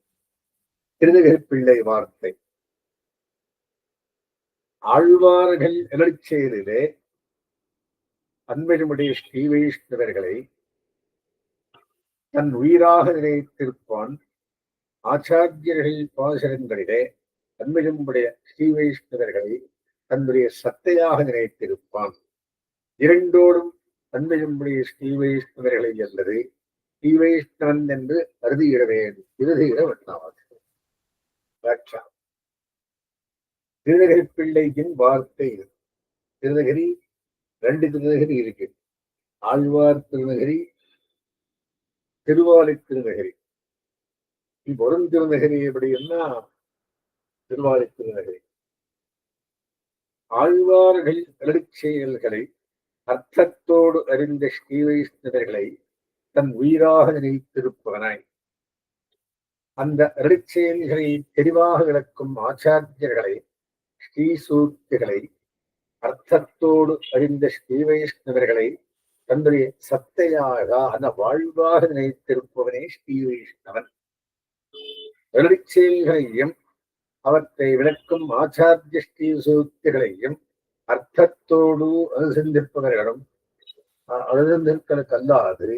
திருநகரிப்பிள்ளை வார்த்தை. ஆழ்வார்கள் எழுச்செயலிலே அன்பனுடைய ஸ்ரீ வைஷ்ணவர்களை தன் உயிராக நினைத்திருப்பான். ஆச்சாரியர்கள் பாசரங்களிலே அன்பனுடைய ஸ்ரீ வைஷ்ணவர்களை தன்னுடைய சத்தையாக நினைத்திருப்பான். இரண்டோடும் அன்பனுடைய ஸ்ரீ வைஷ்ணவர்களை அல்லது ஸ்ரீ வைஷ்ணவன் என்று அறுதியிட வேண்டும். இறுதியிட வேண்டாம். திருநகரி பிள்ளையின் வார்த்தை. திருநகரி 2 திருநகரி இருக்கு. ஆழ்வார் திருநகரி, திருவாலை திருநகரி. ஒரு திருநகரி எப்படின்னா திருவாலை திருநகரி. ஆழ்வார்கள் எழுச்செயல்களை அர்த்தத்தோடு அறிந்த ஸ்ரீ வைஷ்ணவர்களை தன் உயிராக நினைத்திருப்பவனாய் அந்த எழுச்செயல்களை தெளிவாக விளக்கும் ஆச்சாரியர்களை ஸ்ரீசூக்திகளை அர்த்தத்தோடு அறிந்த ஸ்ரீ வைஷ்ணவர்களை தன்னுடைய சத்தையாக அந்த வாழ்வாக நினைத்திருப்பவனே ஸ்ரீ வைஷ்ணவன். எழுச்செயல்களையும் அவற்றை விளக்கும் ஆச்சாரிய ஸ்ரீ சூக்திகளையும் அர்த்தத்தோடு அனுசந்திப்பவர்களும் அனுசந்திற்களுக்கல்லாது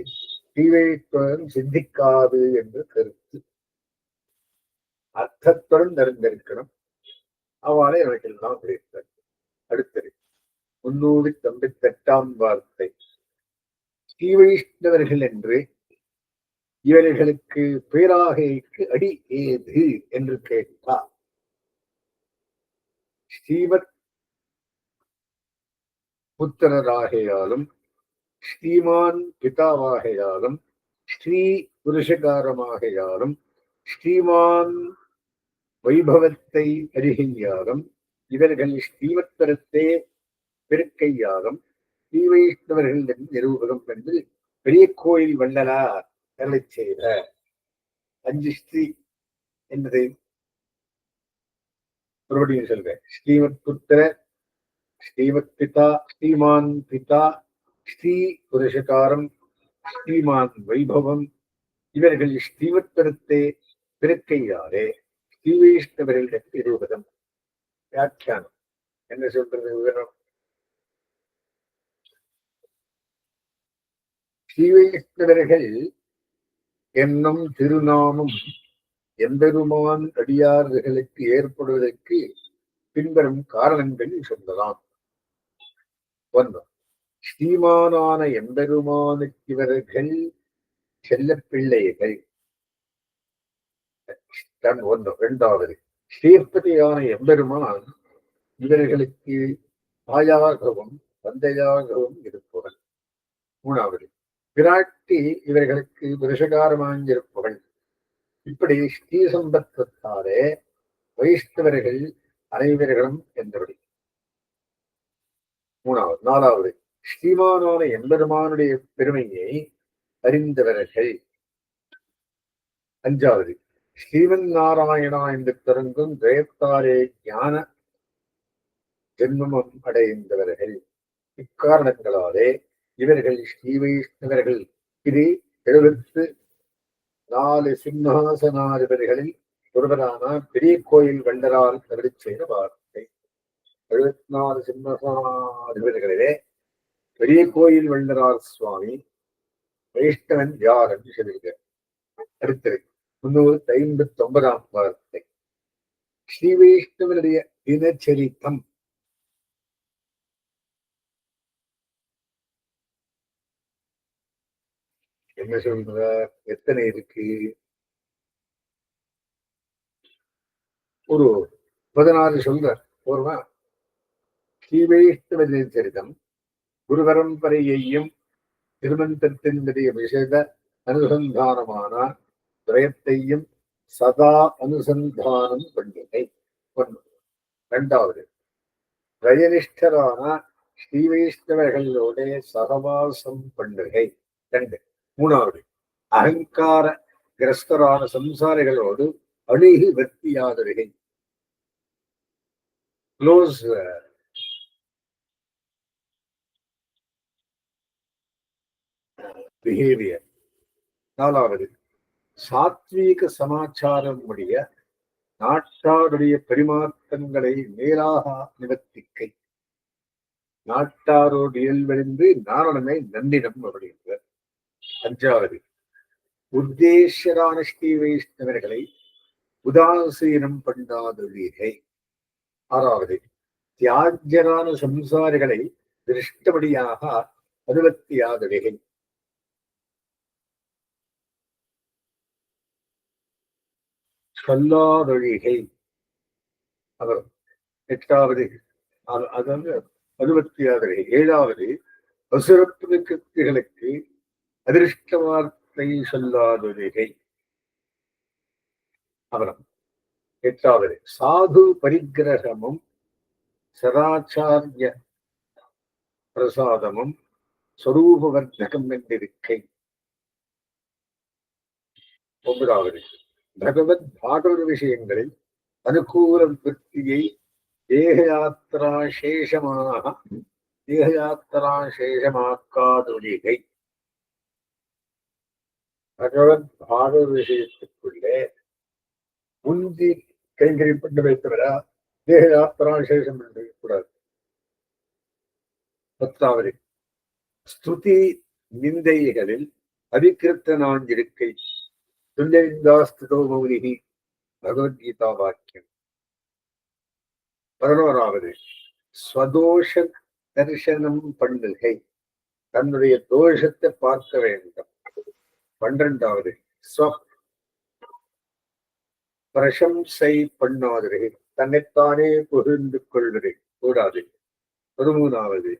தீவைத்துடன் சிந்திக்காது என்று கருத்து. அர்த்தத்துடன் நிறைந்திருக்கணும். அவ்வாறே எனக்கெல்லாம் கிடைத்தது. அடுத்தது 398 வார்த்தை. ஸ்ரீ வைஷ்ணவர்கள் என்று இவர்களுக்கு பேராகைக்கு அடி ஏது என்று கேட்டார். ஸ்ரீமத் புத்திரராகையாலும் ஸ்ரீமான் பிதாவாகையாலும் ஸ்ரீ புருஷகாரமாகையாலும் ஸ்ரீமான் வைபவத்தை அறிகையாலும் இவர்கள் ஸ்ரீமத்வரத்தே பெருக்கையாலும் ஸ்ரீ வைஷ்ணவர்கள் என்று நிரூபகம் என்று பெரிய கோயில் வள்ளலார் அருளை செய்த 5 ஸ்ரீ என்பதை மறுபடியும் சொல்றேன். ஸ்ரீமத் புத்திர, ஸ்ரீமத் பிதா, ஸ்ரீமான் பிதா, ஸ்ரீ புருஷகாரம், ஸ்ரீமான் வைபவம் இவர்கள் ஸ்ரீமத்வரத்தே பிறக்கையாரே ஸ்ரீ வைஷ்ணவர்கள் நிரூபகம். வியாக்கியானம் என்ன சொல்றது? விவரம். ஸ்ரீ வைஷ்ணவர்கள் என்னும் திருநாமம் எம்பெருமான் அடியார்களுக்கு ஏற்படுவதற்கு பின்வரும் காரணங்கள் சொல்லலாம். 1. ஸ்ரீமானான எம்பெருமானுக்கு இவர்கள் செல்ல பிள்ளைகள். 2. ஸ்ரீபதியான எம்பெருமான் இவர்களுக்கு தாயாகவும் தந்தையாகவும் இருப்பவன். 3. பிராட்டி இவர்களுக்கு புருஷகாரமாயிருப்பவன். இப்படி ஸ்ரீ சம்பத்வத்தாலே வைஷ்ணவர்கள் அனைவர்களும் என்றபடி. 4. ஸ்ரீமானான எம்பெருமானுடைய பெருமையை அறிந்தவர்கள். 5. ஸ்ரீமன் நாராயணா என்று தொடங்கும் ஜெயத்தாரே ஞான ஜென்மம் அடைந்தவர்கள். இக்காரணங்களாலே இவர்கள் ஸ்ரீ வைஷ்ணவர்கள். இது 74 சிம்மாசனாதிபதிகளில் ஒருவரான பெரிய கோயில் வள்ளலார் அருளி செய்த வார்த்தை. 74 சிம்மாசனாதிபதிகளிலே பெரிய கோயில் வள்ளலார் சுவாமி வைஷ்ணவன் யார் என்று சொல்லுங்க. அடுத்தது 359 வார்த்தை. ஸ்ரீ வைஷ்ணவனுடைய தினச்சரித்தம். என்ன சொல்ற? எத்தனை இருக்கு? ஒரு 16 சொல்ற. போர்வா. ஸ்ரீ வைஷ்ணவ தினச்சரித்தம் குரு பரம்பரையையும் திருமந்திரத்தினுடைய விஷேத அனுசந்தானமான துரயத்தையும் சதா அனுசந்தானம் பண்ணுகை. 1. 2. ரயனிஷ்டரான ஸ்ரீ வைஷ்ணவர்களோட சகவாசம் பண்ணுகை. 2. 3. அகங்கார கிரஸ்தரான சம்சாரிகளோடு அணுகி வர்த்தியாதருகை. Close behaviour. 4. சாத்வீக சமாச்சாரம் உடைய நாட்டாருடைய பரிமாற்றங்களை மேலாக நிவர்த்திக்கை. நாட்டாரோடு இயல்வழிந்து நாரணனை நன்னிடம் அப்படின்ற. 5. உத்தேசரான ஸ்ரீ வைஷ்ணவர்களை உதாசீனம் பண்ணாதொழிகை. 6. தியாஜரான சம்சாரிகளை திருஷ்டபடியாக அனுவர்த்தியாதொழிகை. சொல்லாதொழிகை. அவர் 8. அதாவது அனுவர்த்தியாதொழிகை. 7. அசுரப்பு கிருத்திகளுக்கு அதிருஷ்ட வார்த்தை சொல்லாதொழிகை. அப்புறம் 8. சாது பரிகிரகமும் சதாச்சாரிய பிரசாதமும் ஸ்வரூபவர்த்தகம் என்றிருக்கை. 9. பகவத் பாகவத விஷயங்களில் அனுகூல விற்த்தியை தேகயாத்திராசேஷமாக்காதொழிகை. பகவத் பாகவத விஷயத்துக்குள்ளே முந்தி கைங்கறி பண்ணவே தவிர தேக யாத்திரா விசேஷம் கூடாது. 10வது ஸ்துதி நிந்தைகளில் அதிகிருத்த நான் இருக்கை துல்லியந்தாஸ்துதோ மௌலிகி பகவத்கீதா வாக்கியம். 11வது ஸ்வதோஷ தரிசனம் பண்ணுகை, தன்னுடைய தோஷத்தை பார்க்க வேண்டும். 12வது பிரசம்சை பண்ணாதே, தன்னைத்தானே புகழ்ந்து கொள்வதை கூடாது. 13வது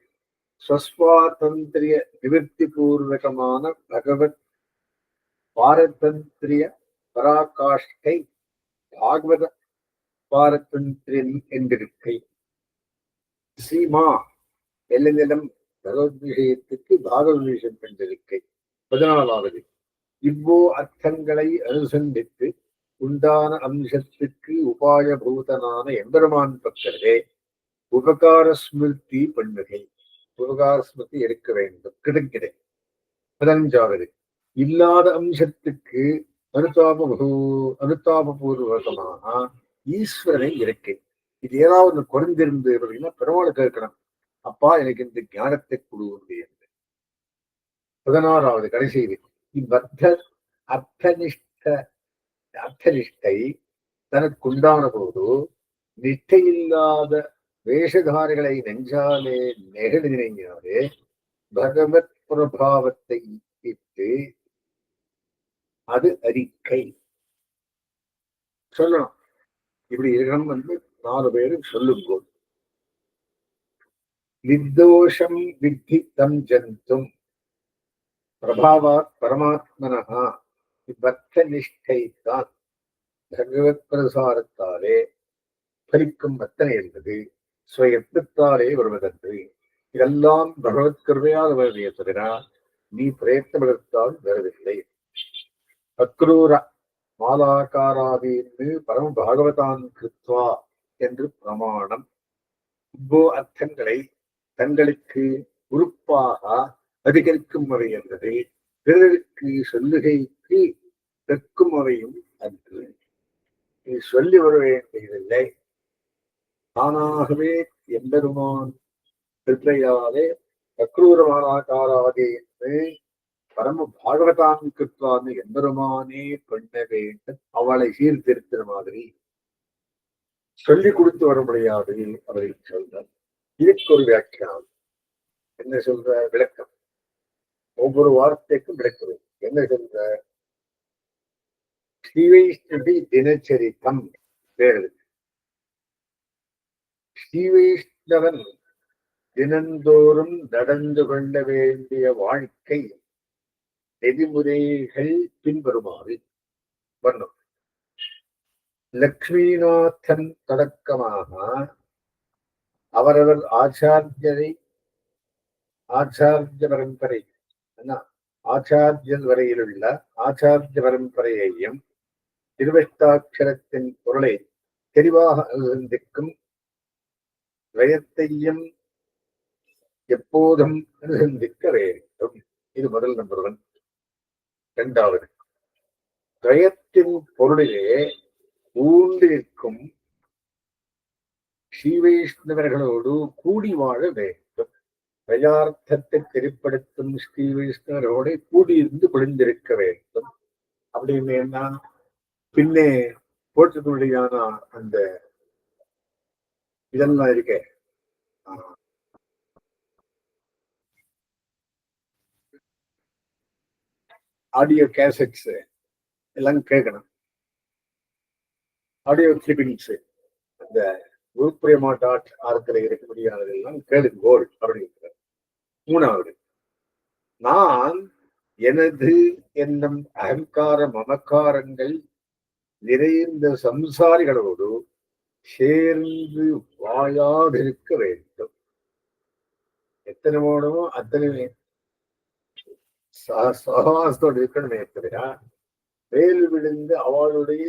ஸ்வஸ்வாதந்திரிய நிவர்த்தி பூர்வகமான பகவத் பாரதந்திரிய பராகாஷ்டை பாகவத பாரதந்திரியன் என்றிருக்கை. சீமா எல்லைநிலம் பகவத் விஷயத்துக்கு பாகவத் விஷயம் என்றிருக்கை. 14வது இவ்வோ அர்த்தங்களை அனுசந்தித்து உண்டான அம்சத்துக்கு உபாயபூதனான எம்பெருமான் பக்கரே உபகார ஸ்மிருதி பண்ணுகை, உபகார ஸ்மிருதி எடுக்க வேண்டும், கிடைக்கிறேன். 15வது இல்லாத அம்சத்துக்கு அனுதாபபூர்வகமான ஈஸ்வரனை இருக்கை. இது ஏதாவது குறைந்திருந்து அப்படின்னா பெருமாள் கேட்கணும், அப்பா எனக்கு இந்த ஞானத்தை கொடுவது என்று. 16வது கடைசி இவ்வர்த்த அர்த்தனிஷ்டை தனக்குண்டான போது நிஷ்டையில்லாத வேஷதாரிகளை நெஞ்சாலே நெகிழ்நினைஞாலே பகவத் பிரபாவத்தை இட்டு அது அறிக்கை சொல்லணும். இப்படி இருக்கணும் 4 பேரும் சொல்லும்போது நிர்தோஷம் வித்தி தம் ஜந்தும் பிரபாவாத் பரமாத்மனஹா பக்த நிஷ்டை தான் பகவத் பிரசாரத்தாலே பலிக்கும் வத்தனை என்பது ஸ்வயத்னத்தாலே வருவதன்று. இதெல்லாம் பகவத் கிருபையால் வருவதையே தவிர நீ பிரயத்தனத்தால் வருவதில்லை. அக்ரூர மாலாக்காராதீன்னு பரம பாகவதான் கிருத்வா என்று பிரமாணம். இவ்வோ அர்த்தங்களை தங்களுக்கு உறுப்பாக அதிகரிக்கும் அவை என்பது பிறருக்கு சொல்லுகைக்கு கற்கும் அவையும் அன்று. நீ சொல்லி வர வேண்டியதில்லை, தானாகவே எம்பெருமான் கிருப்பையாலே அக்ரூரமானாகாராதே என்று பரம பாகவதான் கிருத்வான்னு எம்பெருமானே பண்ண வேண்டும். அவளை சீர்திருத்துற மாதிரி சொல்லி கொடுத்து வர முடியாது அவரை சொல்றார். இதுக்கு ஒரு வியாக்கியானம் என்ன சொல்ற, விளக்கம். ஒவ்வொரு வார்த்தைக்கும் விளக்குது. என்ன சொல்ற, ஸ்ரீவைஷ்ணவி தினச்சரித்தம் வேறு. ஸ்ரீவைஷ்ணவன் தினந்தோறும் நடந்து கொள்ள வேண்டிய வாழ்க்கை நெறிமுறைகள் பின்வருமாறு வர்ணம். லக்ஷ்மிநாதன் தொடக்கமாக அவரவர் ஆச்சாரிய பரம்பரை ஆச்சாரியன் வரையில் உள்ள ஆச்சாரிய பரம்பரையையும் திருவஷ்டாட்சரத்தின் பொருளை தெளிவாக அனுசந்திக்கும் துவயத்தையும் எப்போதும் அனுசந்திக்க வேண்டும். இது முதல் நம்பர் 1. 2வது துவயத்தின் பொருளிலே ஊண்டிருக்கும் ஸ்ரீவைஷ்ணவர்களோடு கூடி வாழ வேண்டும். துவயார்த்தத்தை தெரிப்படுத்தும் ஸ்ரீவைஷ்ணவர்களோடு கூடியிருந்து பொழிந்திருக்க வேண்டும். அப்படின்னு என்ன, பின்னே போட்டுக்குள்ளியான அந்த இதெல்லாம் இருக்க ஆடியோ கேசட்ஸ் எல்லாம் கேட்கணும். ஆடியோ கிளிப்பிங்ஸ் அந்த உருப்புரியமாட்டாட்ல இருக்க முடியாததெல்லாம் கேளுங்கோள் அப்படிங்கிறார். 3வது நான் எனது என்னும் அகங்கார மமக்காரங்கள் நிறைந்த சம்சாரிகளோடு சேர்ந்து வாழாதிருக்க வேண்டும். எத்தனை வேணுமோ அத்தனை சகவாசத்தோடு இருக்கணுமே தவிர வேல் விழுந்து அவளுடைய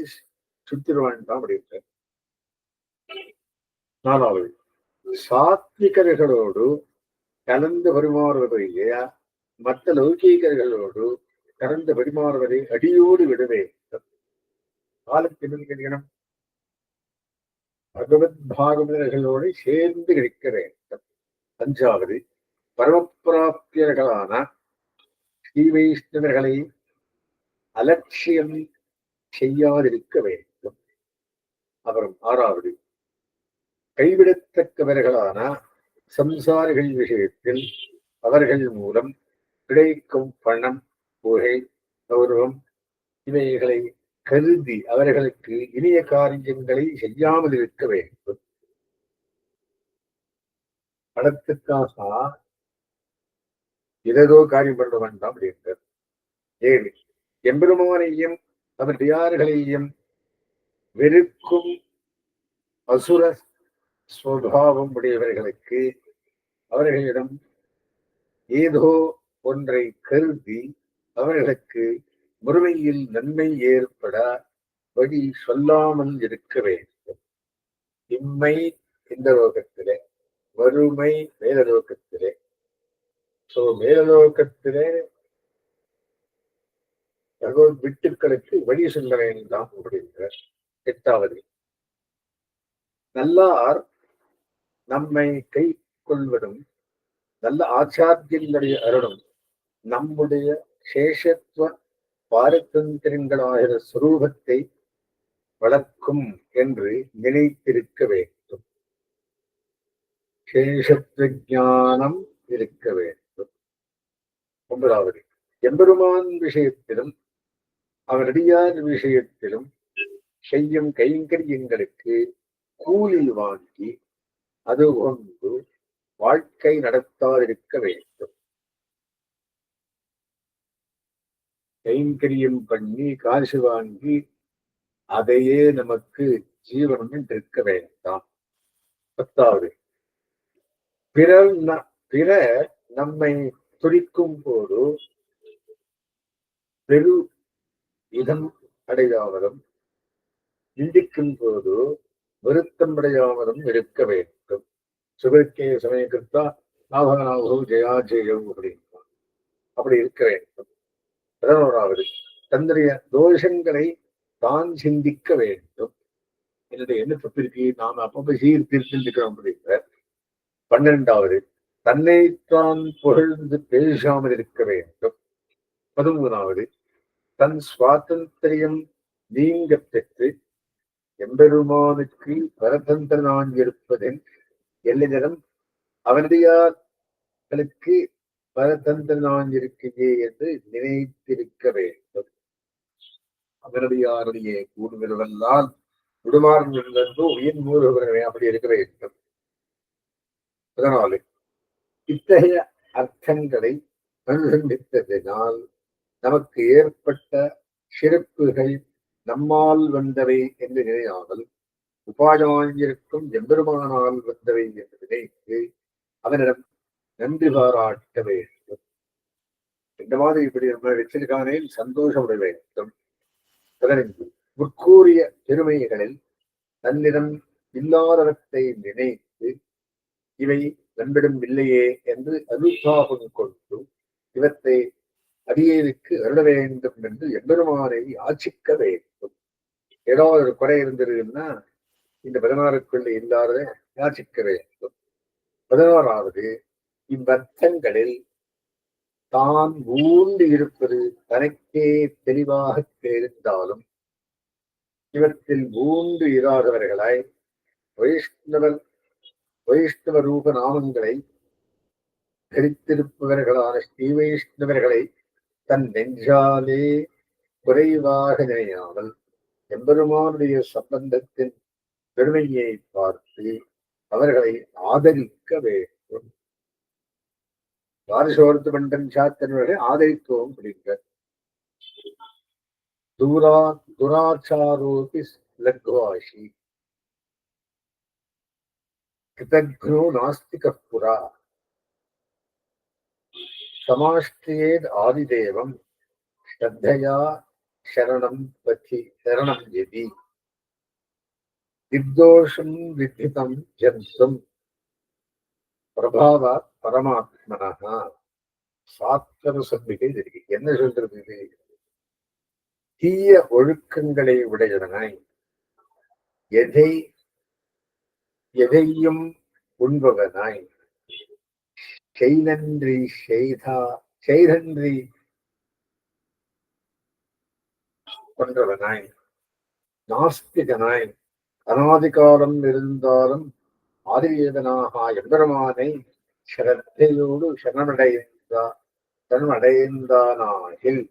சுத்திர வேண்டாம் அப்படின்ற. 4வது சாத்விகர்களோடு கலந்து பரிமாறுவதையே மற்ற லௌகீகர்களோடு கலந்து பரிமாறுவதை அடியோடு விட வேண்டும். காலத்தினும் பகவத் பாகவதர்களோடு சேர்ந்து இருக்க வேண்டும். 5வது, பரமப்பிராப்தியர்களான ஸ்ரீ வைஷ்ணவர்களை அலட்சியம் செய்யாதிருக்க வேண்டும். அப்புறம் 6வது, கைவிடத்தக்கவர்களான சம்சாரிகள் விஷயத்தில் அவர்கள் மூலம் கிடைக்கும் பணம், புகை, கௌரவம் இவைகளை கருதி அவர்களுக்கு இனிய காரியங்களை செய்யாமல் இருக்க வேண்டும். பணத்துக்காக ஏதோ காரியம் பண்ண வேண்டாம் அப்படின்றார். 7, எம்பெருமானையும் அவர் தியார்களையும் வெறுக்கும் அசுர சுவாவம் உடையவர்களுக்கு அவர்களிடம் ஏதோ ஒன்றை கருதி அவர்களுக்கு முறைமையில் நன்மை ஏற்பட வழி சொல்லாமல் இருக்க வேண்டும். இம்மை இந்த லோகத்திலே, வறுமை மேலலோகத்திலே. மேலலோகத்திலே பகவத் விட்டுக்களுக்கு வழி சொல்ல வேண்டாம் அப்படிங்கிற. 8வது, நல்லார் நம்மை கை கொள்வதும் நல்ல ஆச்சாரியங்களுடைய அருளும் நம்முடைய சேஷத்துவ பாரதந்திரங்களாகிற சுரூபத்தை வளர்க்கும் என்று நினைத்திருக்க வேண்டும். சேஷத்துவ ஞானம் இருக்க வேண்டும். 9வது, எம்பெருமான் விஷயத்திலும் அவரடியார் விஷயத்திலும் செய்யும் கைங்கரியங்களுக்கு கூலி வாங்கி அது கொண்டு வாழ்க்கை நடத்தாதிருக்க வேண்டும். கைங்கரியம் பண்ணி காசு வாங்கி அதையே நமக்கு ஜீவனம் இருக்க வேண்டாம். 10வது, பிறர் நம்மை துடிக்கும் போது பெரு இதம் அடையாமலும் சிந்திக்கும் போது வருத்தம் அடையாமலும் இருக்க வேண்டும். சுபக்கே சமயக்கர்த்தா நாபகநாபோ ஜெயா ஜெயம் அப்படின்னா அப்படி இருக்க வேண்டும். 11வது, தன்னுடைய தோஷங்களை தான் சிந்திக்க வேண்டும். என்னுடைய என்ன தப்பு இருக்கு, நாம் அப்பப்ப சீர்திருத்திருக்கிறோம் அப்படிங்கிற. 12வது, தன்னைத்தான் புகழ்ந்து பேசாமல் இருக்க வேண்டும். 13வது, தன் சுவாதந்திரியம் நீங்க பெற்று எம்பெருமானுக்கு பரதந்திரனான் இருப்பதன் எல்லையிடம் அவனடியார்களுக்கு பரதந்திரனான் இருக்கிறே என்று நினைத்திருக்க வேண்டும். அவனடியாருடைய கூடுதலெல்லாம் விடுமாறும் உயிர் மூறுகிறவே அப்படி இருக்க வேண்டும். 14, இத்தகைய அர்த்தங்களை அனுசந்தித்ததினால் நமக்கு ஏற்பட்ட சிறப்புகள் நம்மால் வந்தவை என்று நினையாமல் உபாயமாயிருக்கும் எம்பெருமானால் வந்தவை என்று நினைத்து அவனிடம் நன்றி பாராட்ட வேண்டும். இந்த மாதிரி இப்படி நம்ம வச்சிருக்கானே சந்தோஷப்பட வேண்டும். 15, முற்கூறிய பெருமைகளில் தன்னிடம் இல்லாதவற்றை நினைத்து இவை நம்பிடம் இல்லையே என்று அனுதாபம் கொண்டு இவற்றை அடியேனுக்கு அருள வேண்டும் என்று எம்பெருமானை யாச்சிக்க வேண்டும். ஏதாவது ஒரு குறை இருந்திருக்குன்னா இந்த 16க்குள்ள இல்லாத யாச்சிக்க வேண்டும். 16வது, இவ்வர்த்தங்களில் தான் ஊண்டு இருப்பது தனக்கே தெளிவாக தெரிந்தாலும் இவற்றில் ஊண்டு இராதவர்களாய் வைஷ்ணவ ரூப நாமங்களை தரித்திருப்பவர்களான ஸ்ரீ வைஷ்ணவர்களை தன் நெஞ்சாலே குறைவாக நினையாமல் எம்பெருமானுடைய சம்பந்தத்தின் பெருமையை பார்த்து அவர்களை ஆதரிக்க வேண்டும். வாரிசோர்த்து மண்டன் சாத்தனவர்களை ஆதரிக்கவும் பிடிக்க. துராச்சாரோபி லக்வாஷி கிருதக்னோ நாஸ்திக புரா சமாஷ்டியேத் ஆதிதேவம் ஸ்ரத்தையா சரணம் யதி நிர்தோஷம் வித்திதம் ஜந்தும் பிரபாவ பரமாத்மனா. சாத்வர சம்பிகை இருக்கு. என்ன சொல்றது? இது தீய ஒழுக்கங்களை உடையவனாய் எதை எதையும் உண்பவனாய் செய்நன்றி செய்தன்றி கொன்றவனாய் நாஸ்திகனாய் அனாதிகாலம் இருந்தாலும் ஆதிவேதனாக எம்பெருமானை ஸ்ரத்தையோடு சரணடைந்தானாகில்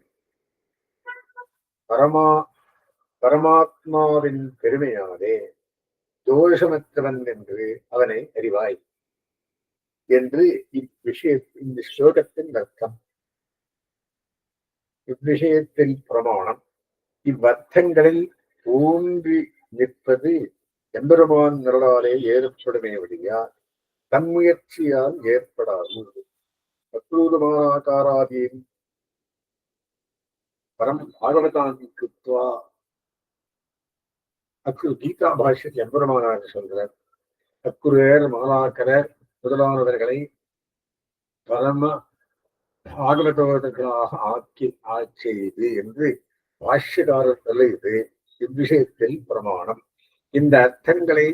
பரமாத்மாவின் பெருமையாலே தோஷமற்றவன் என்று அவனை அறிவாய் என்று இந்த ஸ்லோகத்தின் அர்த்தம். இவ்விஷயத்தில் பிரமாணம் இவ்வர்த்தங்களில் தோன்றி நிற்பது எம்பெருமான் நிரலாலே ஏற்படுமே வழியா தன்முயற்சியால் ஏற்படாது. அக்ரூரமானாகாராதீன் பரம் பாகவதாந்தி கிருத்வா கீதா பாஷ்யத்தை எம்பெருமானார் சொல்கிறார். அக்குரர் மாலாக்கரர் முதலானவர்களை பரம பாகவதர்களாக ஆக்கியது என்று பாஷ்யக்காரர் சொல்லுகிறது. இவ்விஷயத்தில் பிரமாணம் இந்த அர்த்தங்களை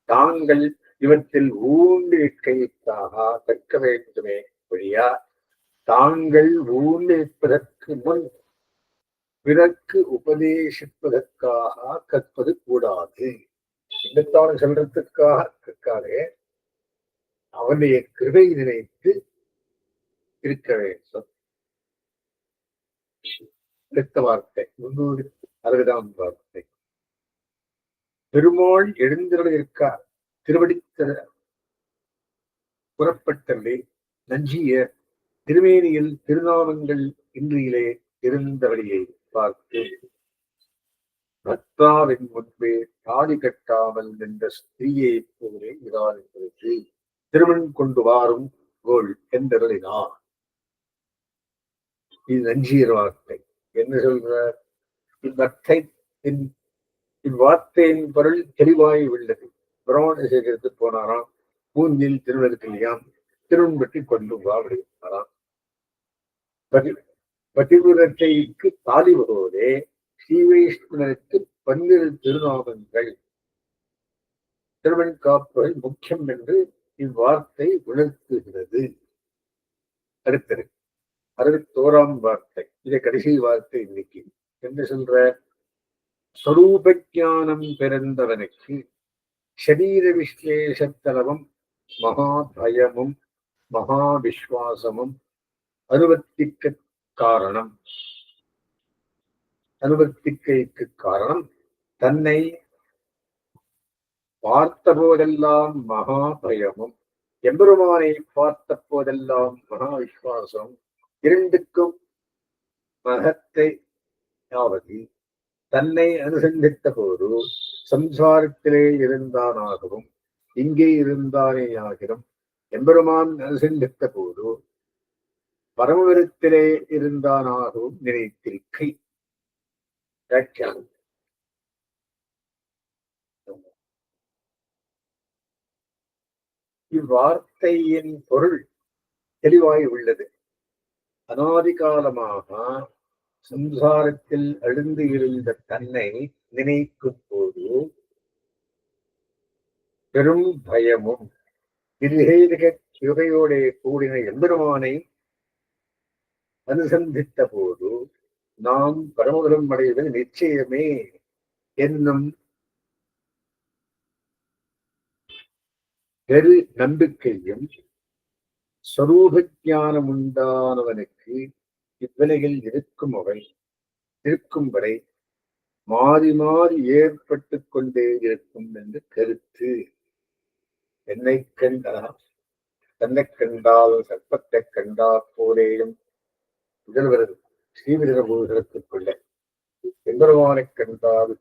தாங்கள் இவற்றில் ஊண்டிற்கைக்காக கற்க வேண்டுமே வழியா தாங்கள் ஊண்டிருப்பதற்கு முன் பிறர்க்கு உபதேசிப்பதற்காக கற்பது கூடாது. இன்னத்தான சொல்றதுக்காக கற்காதே, அவனுடைய கிருபை நினைத்து இருக்க வேண்டும். அடுத்த வார்த்தை 360ஆம் வார்த்தை. பெருமாள் எழுந்திரள் இருக்கார் திருவடித்த புறப்பட்டலே நஞ்சிய திருமேனியில் திருநாமங்கள் இன்றியிலே இருந்தவழியை பார்த்து பக்தாவின் முன்பே தாடி கட்டாமல் நின்ற ஸ்திரீயை போலே இதாகிறது திருமண் கொண்டு வாரும் கோள் என்றருளினார். இது நஞ்சியர் வார்த்தை. என்ன சொல்றார்? இவ்வார்த்தையின் பொருள் தெளிவாய் உள்ளது. பிராமண சேகரித்து போனாராம், பூந்தில் திருவருக்கலையாம் திருவன்பற்றி கொண்டு வா அப்படின்னாராம். பதிவிரத்தைக்கு தாலி வருவதே ஸ்ரீவைஷ்ணவனுக்கு 12 திருநாமங்கள் திருவன் காப்புகள் முக்கியம் என்று இவ்வார்த்தை உணர்த்துகிறது. அடுத்தது 61ஆம் வார்த்தை. இதை கடைசி வார்த்தை இன்னைக்கு என்ன சொல்ற? ஸ்வரூப ஞானம் பிறந்தவனுக்கு சரீர விஸ்லேஷத்தலமும் மகா பயமும் மகா விஸ்வாசமும் அனுபத்திக்கு காரணம் தன்னை பார்த்த போதெல்லாம் மகா பயமும் எம்பெருமானை பார்த்த போதெல்லாம் மகா விஸ்வாசம் இரண்டுக்கும் மகத்தை யாவது தன்னை அனுசந்தித்த போது சம்சாரத்திலே இருந்தானாகவும் இங்கே இருந்தானேயாகிலும் எம்பெருமான் அனுசந்தித்த போது பரமவரத்திலே இருந்தானாகவும் நினைத்திருக்கை. இவ்வார்த்தையின் பொருள் தெளிவாய் உள்ளது. அனாதிகாலமாக சம்சாரத்தில் அழுந்து இருந்த தன்னை நினைக்கும் போது பெரும் பயமும் யுகையோட கூடின எம்பெருமானை அனுசந்தித்த போது நாம் பரமபதம் அடைவது நிச்சயமே என்னும் பெரு நம்பிக்கையும் ஸ்வரூப ஞானம் உண்டானவனுக்கு இவ்விலையில் இருக்கும் வரை மாறி மாறி ஏற்பட்டு கொண்டே இருக்கும் என்று கருத்து. என்னை தன்னை கண்டால் சர்ப்பத்தை கண்டா போலேயும் முதல்வரது ஸ்ரீவிரபூதத்துக்குள்ள எம்பெருமானை கண்டால்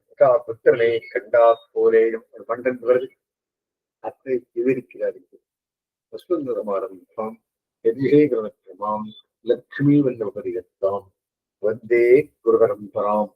புத்திரனை கண்டா போலேயும் மண்டன் வருது. அதை விவரிக்கிறார்கள். வஸ்வந்தரமாரம்பம் எதிரேகரமாம் லட்சுமி வல்லபரிகத்தாம் வந்தே குருபரம்பராம்.